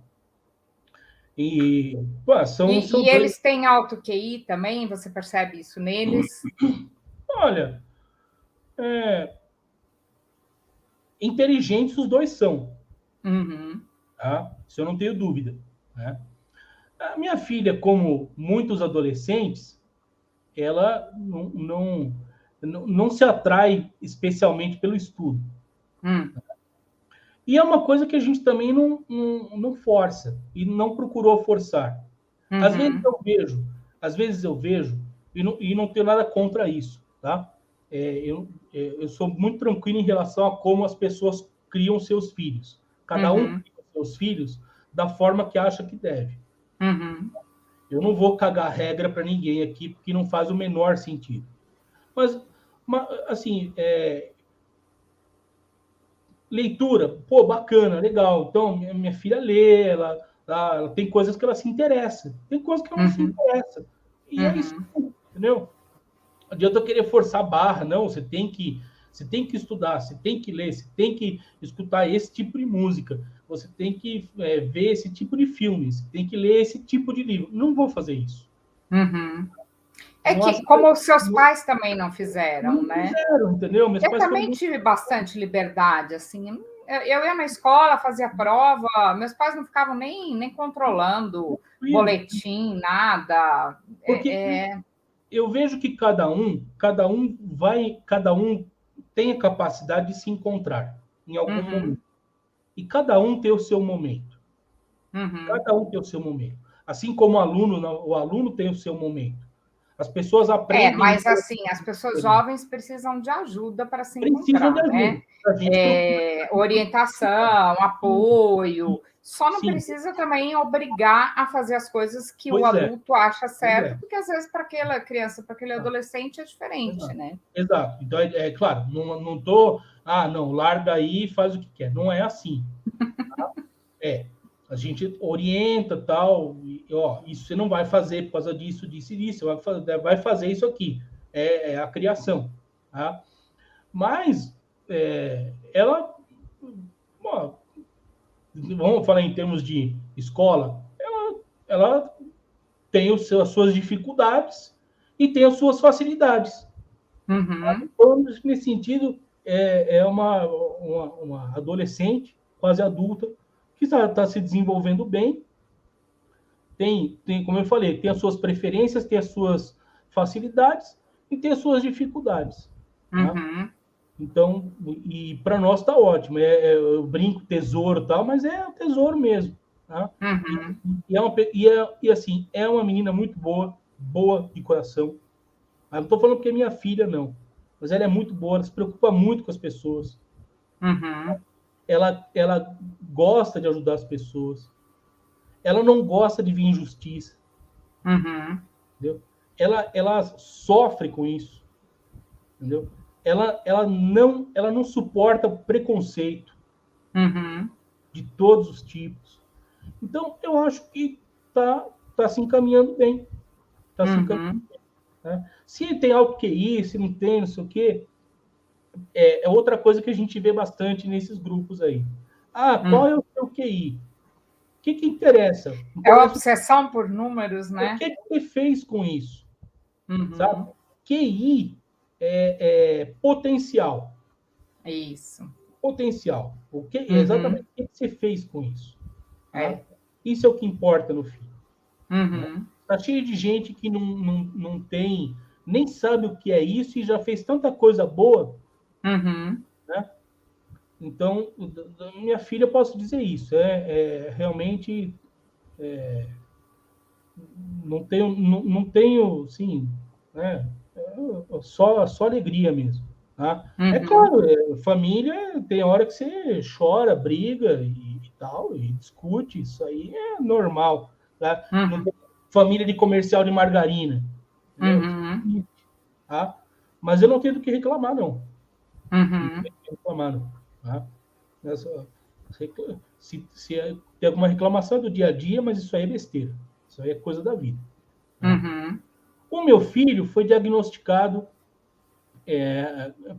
E pô, são E dois. eles têm alto QI também? Você percebe isso neles? Olha, é, inteligentes os dois são. Uhum, Tá? Isso eu não tenho dúvida. Né? A minha filha, como muitos adolescentes, ela não se atrai especialmente pelo estudo. hum, E é uma coisa que a gente também não força e não procurou forçar. Uhum. Às vezes eu vejo, e não tenho nada contra isso, tá? Eu sou muito tranquilo em relação a como as pessoas criam seus filhos. Cada um Uhum. cria seus filhos da forma que acha que deve. Uhum. Eu não vou cagar regra para ninguém aqui, porque não faz o menor sentido. Mas assim, leitura, pô, bacana, legal. Então, minha filha lê, ela tem coisas que ela se interessa, tem coisas que ela não se Uhum. interessa. E é isso, Uhum. entendeu? Não adianta eu querer forçar a barra, não. Você tem que estudar, você tem que ler, você tem que escutar esse tipo de música, você tem que ver esse tipo de filme, você tem que ler esse tipo de livro. Não vou fazer isso. Uhum. Eu É não que, acho como os seus que pais também não fizeram, não né? fizeram, entendeu? Meus Eu pais foram também muito tive bastante liberdade, assim. Eu ia na escola, fazia prova, meus pais não ficavam nem controlando tranquilos, boletim, nada. porque eu vejo que cada um tem a capacidade de se encontrar em algum momento. Uhum, E cada um tem o seu momento. uhum. Cada um tem o seu momento. Assim como o aluno tem o seu momento. As pessoas aprendem. Mas assim, as pessoas jovens precisam de ajuda para se Precisam de encontrar, ajuda. né? A gente procura. Orientação, apoio. Só não Sim, precisa também obrigar a fazer as coisas que o pois é. adulto acha Pois certo, é. porque às vezes para aquela criança, para aquele Ah, adolescente é diferente, exato. né? Exato. Então, claro, não tô. Ah, não, larga aí e faz o que quer. Não é assim. É, a gente orienta tal, e, ó, isso você não vai fazer por causa disso, disso e disso, vai fazer isso aqui. É a criação. Tá? Mas ela, ó, vamos falar em termos de escola, ela tem as suas dificuldades e tem as suas facilidades. Uhum, Então, nesse sentido, é uma adolescente, quase adulta, que está se desenvolvendo bem. Como eu falei, tem as suas preferências, tem as suas facilidades e tem as suas dificuldades. Tá? uhum, Então, e para nós está ótimo. Eu brinco tesouro e tal, mas é o tesouro mesmo. Tá? E, uhum. e assim, é uma menina muito boa, boa de coração. Eu não estou falando porque é minha filha, não. Mas ela é muito boa, ela se preocupa muito com as pessoas. Uhum, Ela gosta de ajudar as pessoas. Ela não gosta de ver injustiça. uhum, Entendeu? Ela sofre com isso. Entendeu? Ela não suporta preconceito uhum, de todos os tipos. Então, eu acho que tá se encaminhando bem. Tá se encaminhando, uhum, né? Se tem algo QI, se não tem, não sei o quê, é outra coisa que a gente vê bastante nesses grupos aí. Ah, qual uhum. é o seu QI? O que interessa? É uma Interessa obsessão por números, o né? que você fez com isso, sabe? Uhum, QI é potencial. isso. Potencial. Exatamente Uhum, o que você fez com isso. Tá? é. Isso é o que importa no fim. Né? Uhum, Tá cheio de gente que não tem, nem sabe o que é isso e já fez tanta coisa boa, uhum, né? Então, da minha filha, eu posso dizer isso. Realmente, não tenho, sim, né? Só alegria mesmo. Tá? É uhum, claro, família tem hora que você chora, briga e tal, e discute, isso aí é normal. Tá? Não uhum, tem família de comercial de margarina, entendeu? uhum, Tá? Mas eu não tenho do que reclamar, não. Não uhum, tenho do que reclamar, não. Tá? Se tem alguma reclamação do dia a dia, mas isso aí é besteira. Isso aí é coisa da vida. Tá? uhum, O meu filho foi diagnosticado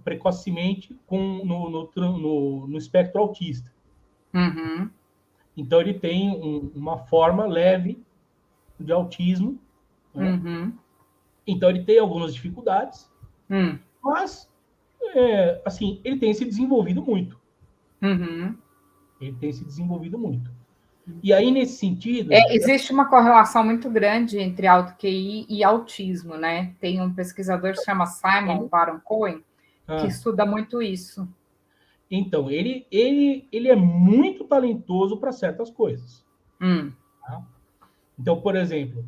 precocemente no espectro autista. uhum, Então, ele tem uma forma leve de autismo, né? uhum, Então, ele tem algumas dificuldades, uhum, mas, assim, ele tem se desenvolvido muito. uhum. Ele tem se desenvolvido muito. E aí, nesse sentido, Existe uma correlação muito grande entre alto QI e autismo, né? Tem um pesquisador que se chama Simon Baron-Cohen que ah, estuda muito isso. então ele é muito talentoso para certas coisas. Hum, Tá? Então, por exemplo,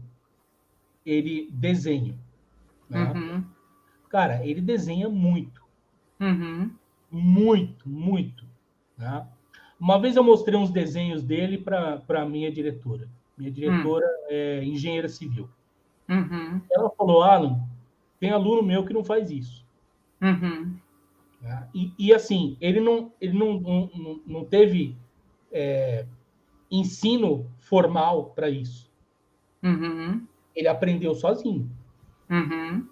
ele desenha, né? Uhum. Cara, ele desenha muito, Uhum. muito, muito, né? Uma vez eu mostrei uns desenhos dele para a minha diretora. Minha Uhum. diretora é engenheira civil. Uhum. Ela falou, Alan, tem aluno meu que não faz isso. Uhum. Né? E assim, ele não teve ensino formal para isso. Uhum. Ele aprendeu sozinho. Uhum.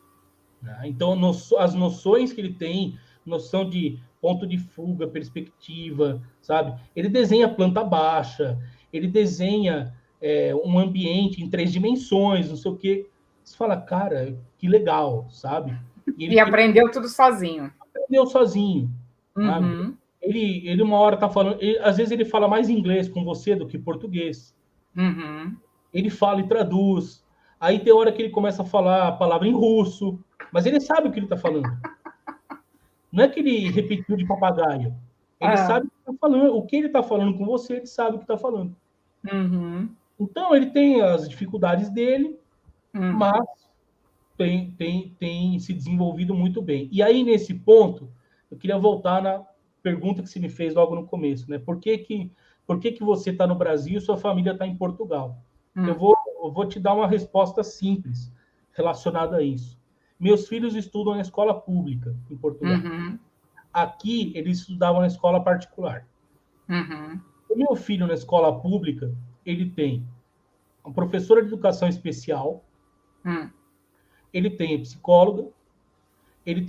Né? Então, as noções que ele tem, noção de ponto de fuga, perspectiva, sabe? Ele desenha planta baixa, ele desenha um ambiente em 3 dimensões, não sei o quê. Você fala, cara, que legal, sabe? E E ele aprendeu tudo sozinho. aprendeu sozinho, sabe? Uhum. Ele uma hora tá falando, às vezes ele fala mais inglês com você do que português. Uhum. Ele fala e traduz. Aí tem hora que ele começa a falar a palavra em russo, mas ele sabe o que ele está falando. Não é que ele repetiu de papagaio. Ele Ah. sabe o que está falando. O que ele está falando com você, ele sabe o que está falando. Uhum. Então, ele tem as dificuldades dele, Uhum. mas tem se desenvolvido muito bem. E aí, nesse ponto, eu queria voltar na pergunta que você me fez logo no começo, né? Por que você está no Brasil e sua família está em Portugal? Eu Uhum. vou, eu vou te dar uma resposta simples relacionada a isso. Meus filhos estudam na escola pública em Portugal. Uhum. Aqui, eles estudavam na escola particular. Uhum. O meu filho, na escola pública, ele tem uma professora de educação especial, Uhum. ele tem psicóloga, ele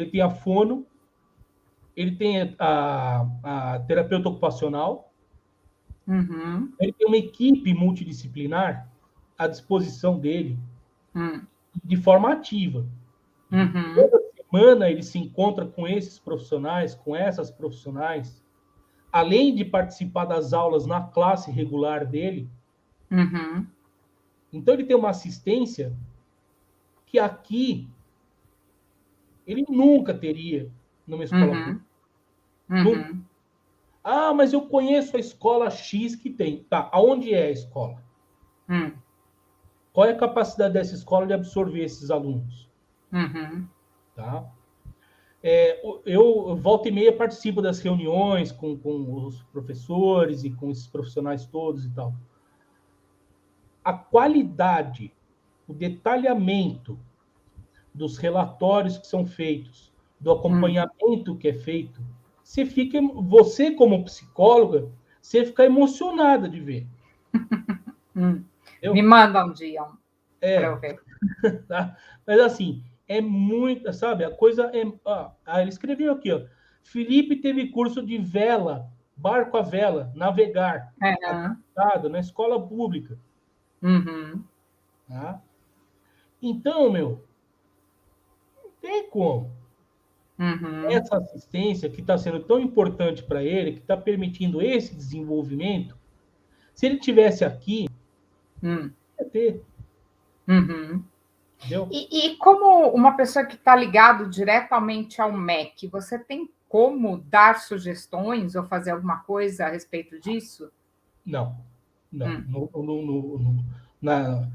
tem a fono, ele tem a terapeuta ocupacional, Uhum. ele tem uma equipe multidisciplinar à disposição dele Uhum. de forma ativa. Uhum. Toda semana ele se encontra com esses profissionais, com essas profissionais, além de participar das aulas na classe regular dele. Uhum. Então ele tem uma assistência que aqui ele nunca teria numa escola pública. Uhum. Nunca. Uhum. Ah, mas eu conheço a escola X que tem. Tá, aonde é a escola? Uhum. Qual é a capacidade dessa escola de absorver esses alunos? Uhum. Tá? Eu, volta e meia, participo das reuniões com os professores e com esses profissionais todos e tal. A qualidade, o detalhamento dos relatórios que são feitos, do Uhum. acompanhamento que é feito, você como psicóloga, você fica emocionada de ver. Uhum. Me Entendeu? manda um dia para eu É, ver. tá? Mas assim, é muito, sabe? A coisa é. Ele escreveu aqui, ó. Felipe teve curso de vela, barco a vela, navegar, Uhum. acreditado na escola pública. Uhum. Tá? Então, meu, não tem como. Uhum. Essa assistência que está sendo tão importante para ele, que está permitindo esse desenvolvimento, se ele tivesse aqui, Uhum. ia ter, Uhum. entendeu? E como uma pessoa que está ligado diretamente ao MEC, você tem como dar sugestões ou fazer alguma coisa a respeito disso? Não, não. Hum. Na,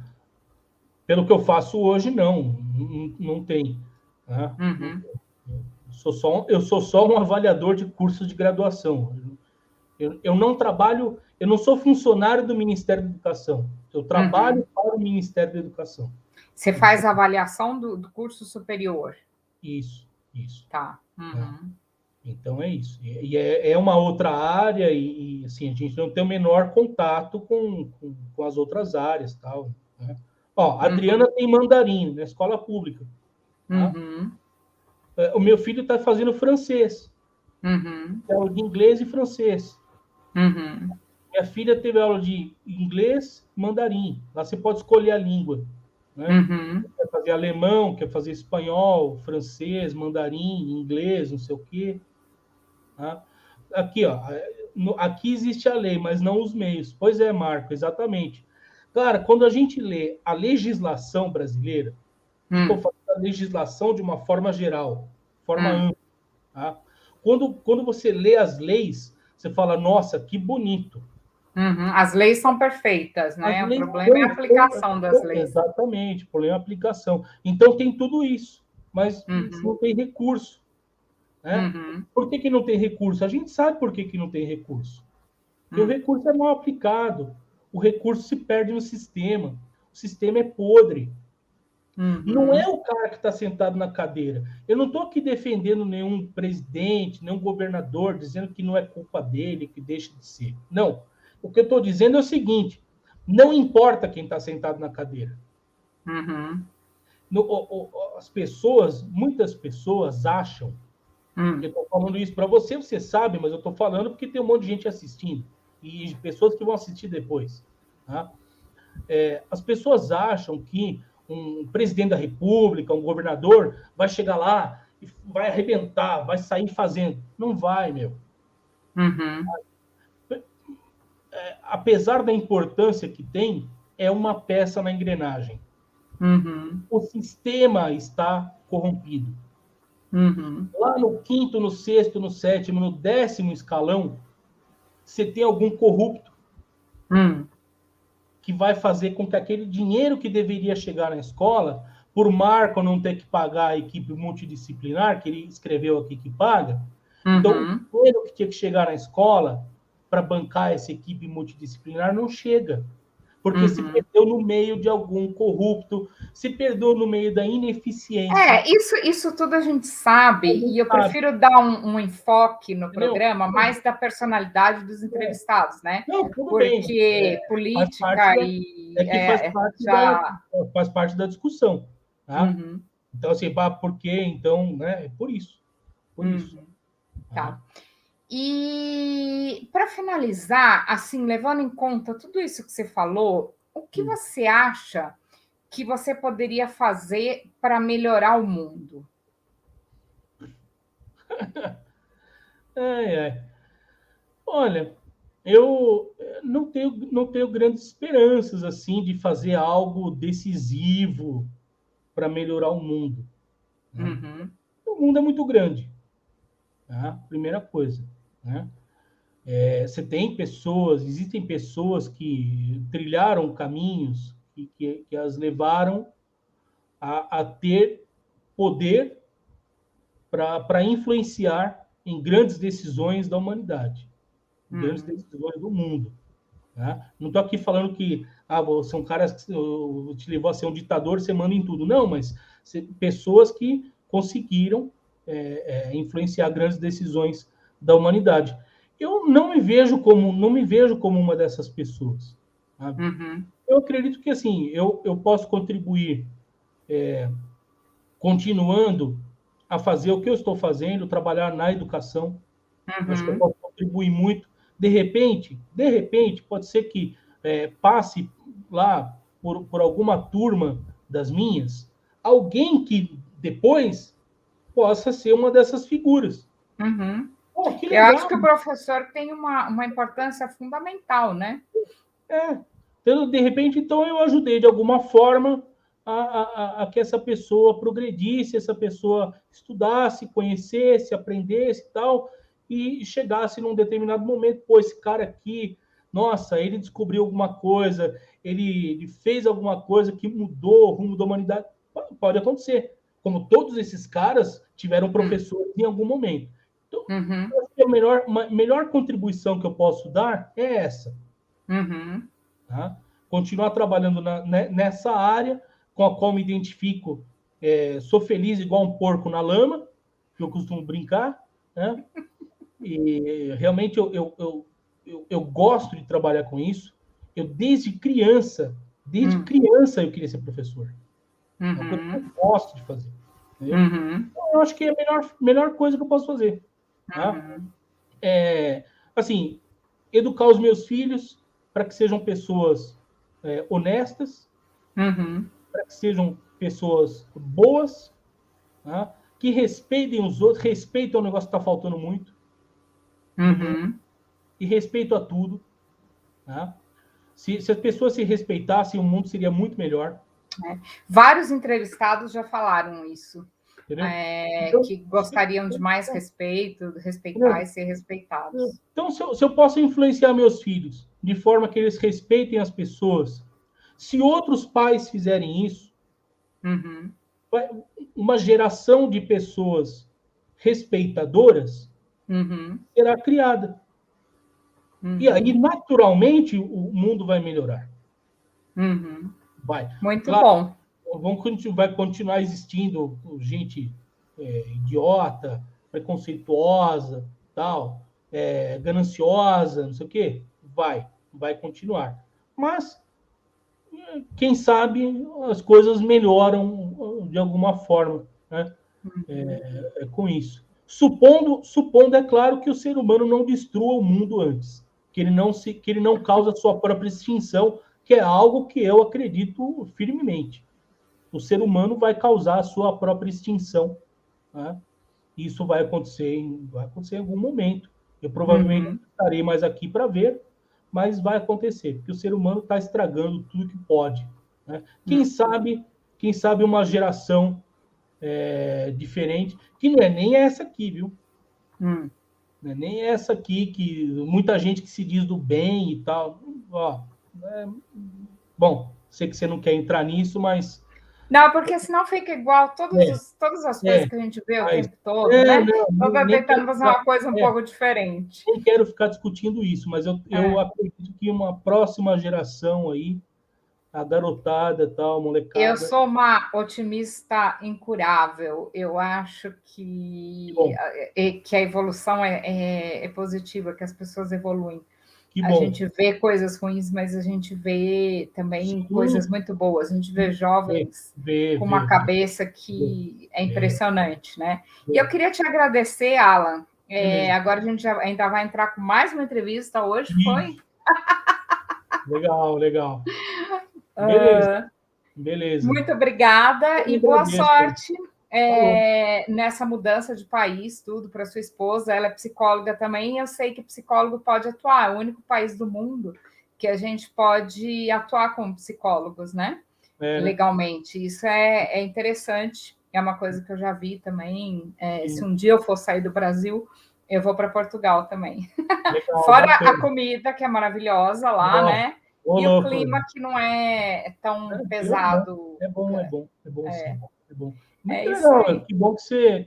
pelo que eu faço hoje, não tem. Tá? Uhum. Eu sou só um avaliador de cursos de graduação. Eu não trabalho, eu não sou funcionário do Ministério da Educação. Eu trabalho Uhum. para o Ministério da Educação. Você faz a avaliação do curso superior, Isso, isso. tá? Né? Uhum. Então é isso. E é uma outra área, assim, a gente não tem o menor contato com as outras áreas. Tal, né? Ó, a Adriana Uhum. tem mandarim na escola pública. Tá? Uhum. O meu filho está fazendo francês, Uhum. aula de inglês e francês. Uhum. Minha filha teve aula de inglês e mandarim. Lá você pode escolher a língua. Né? Uhum. Quer fazer alemão, quer fazer espanhol, francês, mandarim, inglês, não sei o quê. Tá? Aqui, ó, aqui existe a lei, mas não os meios. Pois é, Marco, exatamente. Cara, quando a gente lê a legislação brasileira, estou Uhum. falando da legislação de uma forma geral, forma Uhum. ampla. Tá? Quando você lê as leis, você fala, nossa, que bonito. As leis são perfeitas, né? O problema é a aplicação das leis. Exatamente, o problema é a aplicação. Então tem tudo isso, mas não tem recurso. Né? Por que não tem recurso? A gente sabe por que não tem recurso. Porque o recurso é mal aplicado. O recurso se perde no sistema. O sistema é podre. Não é o cara que está sentado na cadeira. Eu não estou aqui defendendo nenhum presidente, nenhum governador, dizendo que não é culpa dele, que deixa de ser. Não. O que eu estou dizendo é o seguinte: não importa quem está sentado na cadeira. As pessoas, muitas pessoas acham, eu estou falando isso para você, você sabe, mas eu estou falando porque tem um monte de gente assistindo e pessoas que vão assistir depois. Tá? As pessoas acham que um presidente da República, um governador, vai chegar lá e vai arrebentar, vai sair fazendo. Não vai, meu. Apesar da importância que tem, é uma peça na engrenagem. O sistema está corrompido. Lá no 5º, no 6º, no 7º, no 10º escalão, você tem algum corrupto que vai fazer com que aquele dinheiro que deveria chegar na escola, por Marco não ter que pagar a equipe multidisciplinar, que ele escreveu aqui que paga, então o dinheiro que tinha que chegar na escola para bancar essa equipe multidisciplinar não chega. Porque se perdeu no meio de algum corrupto, se perdeu no meio da ineficiência. Isso tudo a gente sabe, e eu prefiro dar um enfoque no programa mais da personalidade dos entrevistados, né? Não, tudo porque bem. política faz parte da discussão. Tá? Então, assim, por quê? Então, né? É por isso. Por isso. Tá. E para finalizar, assim, levando em conta tudo isso que você falou, o que você acha que você poderia fazer para melhorar o mundo? Olha, eu não tenho grandes esperanças assim de fazer algo decisivo para melhorar o mundo. Né? O mundo é muito grande. Tá? Primeira coisa. Né? Você tem pessoas, existem pessoas que trilharam caminhos que as levaram a ter poder para influenciar em grandes decisões da humanidade, grandes decisões do mundo. Né? Não estou aqui falando que são caras que te levou a ser um ditador, você manda em tudo. Não, mas pessoas que conseguiram influenciar grandes decisões da humanidade. Eu não me vejo como uma dessas pessoas. Sabe? Eu acredito que assim eu posso contribuir continuando a fazer o que eu estou fazendo, trabalhar na educação. Acho que eu posso contribuir muito. De repente, pode ser que passe lá por alguma turma das minhas, alguém que depois possa ser uma dessas figuras. Que legal. Eu acho que o professor tem uma importância fundamental, né? Então, de repente, então eu ajudei de alguma forma a que essa pessoa progredisse, essa pessoa estudasse, conhecesse, aprendesse e tal, e chegasse num determinado momento, pô, esse cara aqui, nossa, ele descobriu alguma coisa, ele fez alguma coisa que mudou o rumo da humanidade. Pode acontecer. Como todos esses caras tiveram professores em algum momento. Então, acho que a melhor contribuição que eu posso dar é essa. Tá? Continuar trabalhando nessa área, com a qual me identifico, sou feliz igual um porco na lama, que eu costumo brincar, né? E realmente eu gosto de trabalhar com isso. Eu desde criança eu queria ser professor. É uma coisa que eu gosto de fazer. Então, eu acho que é a melhor coisa que eu posso fazer. Tá? Assim, educar os meus filhos para que sejam pessoas honestas, para que sejam pessoas boas, tá? Que respeitem os outros, respeitem o negócio que está faltando muito, e respeito a tudo. Tá? Se as pessoas se respeitassem, o mundo seria muito melhor. Vários entrevistados já falaram isso. Então, que gostariam de mais respeito, respeitar e ser respeitados. Então, se eu posso influenciar meus filhos de forma que eles respeitem as pessoas, se outros pais fizerem isso, uma geração de pessoas respeitadoras será criada. E aí, naturalmente, o mundo vai melhorar. Vai. Muito bom. Vai continuar existindo gente idiota, preconceituosa, tal, gananciosa, não sei o quê. Vai continuar. Mas, quem sabe, as coisas melhoram de alguma forma, né? Com isso. Supondo, é claro, que o ser humano não destrua o mundo antes, que ele não causa a sua própria extinção, que é algo que eu acredito firmemente. O ser humano vai causar a sua própria extinção, né? Isso vai acontecer em algum momento. Eu provavelmente não estarei mais aqui para ver, mas vai acontecer, porque o ser humano está estragando tudo que pode, né? Quem sabe uma geração diferente, que não é nem essa aqui, viu? Não é nem essa aqui, que muita gente que se diz do bem e tal. Bom, sei que você não quer entrar nisso, mas... Não, porque senão fica igual todas as coisas que a gente vê o tempo todo, né? Então, tá tentando fazer uma coisa um pouco diferente. Nem quero ficar discutindo isso, mas eu acredito que uma próxima geração aí, a garotada, tal, molecada... Eu sou uma otimista incurável. Eu acho que a evolução é positiva, que as pessoas evoluem. A gente vê coisas ruins, mas a gente vê também coisas muito boas. A gente vê jovens com uma cabeça que é impressionante, né? E eu queria te agradecer, Alan. Agora a gente ainda vai entrar com mais uma entrevista hoje, foi? Legal. Beleza. Muito obrigada e boa sorte nessa mudança de país, tudo para sua esposa. Ela é psicóloga também, e eu sei que psicólogo pode atuar. É o único país do mundo que a gente pode atuar como psicólogos, né? Legalmente. Isso é interessante, é uma coisa que eu já vi também. Se um dia eu for sair do Brasil, eu vou para Portugal também. Legal, fora a comida, que é maravilhosa lá, né? E o clima que não é tão pesado. É bom. Muito legal. Que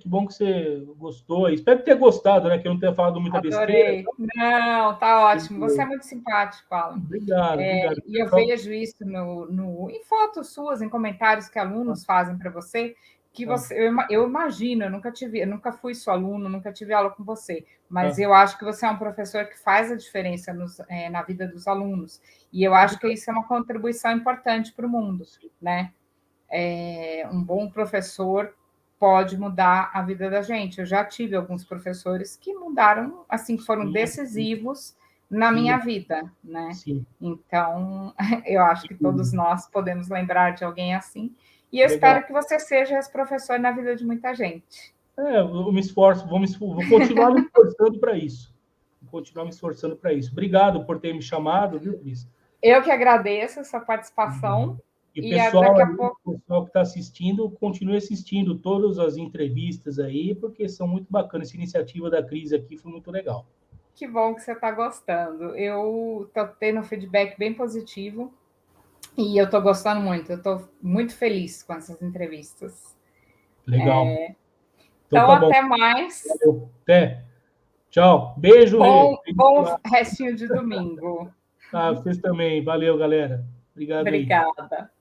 bom que você gostou. Espero ter gostado, né? Que eu não tenha falado muita besteira. Não, tá ótimo. Você é muito simpático, Alan. Obrigado. E eu vejo isso em fotos suas, em comentários que alunos fazem para você, que eu imagino, eu nunca fui seu aluno, nunca tive aula com você, mas eu acho que você é um professor que faz a diferença na vida dos alunos, e eu acho que isso é uma contribuição importante para o mundo, né? Um bom professor pode mudar a vida da gente. Eu já tive alguns professores que mudaram, assim, foram decisivos na minha vida, né? Então, eu acho que todos nós podemos lembrar de alguém assim. E eu espero que você seja esse professor na vida de muita gente. Eu me esforço, vou continuar me esforçando para isso. Obrigado por ter me chamado, viu, Cris? Eu que agradeço a sua participação. E pessoal, daqui a pouco... o pessoal que está assistindo, continue assistindo todas as entrevistas aí, porque são muito bacanas. Essa iniciativa da Cris aqui foi muito legal. Que bom que você está gostando. Eu estou tendo um feedback bem positivo. E eu estou gostando muito, eu estou muito feliz com essas entrevistas. Legal. Então tá até mais. Valeu. Até. Tchau. Beijo. Bom restinho de domingo. Vocês também. Valeu, galera. Obrigado. Obrigada. Aí.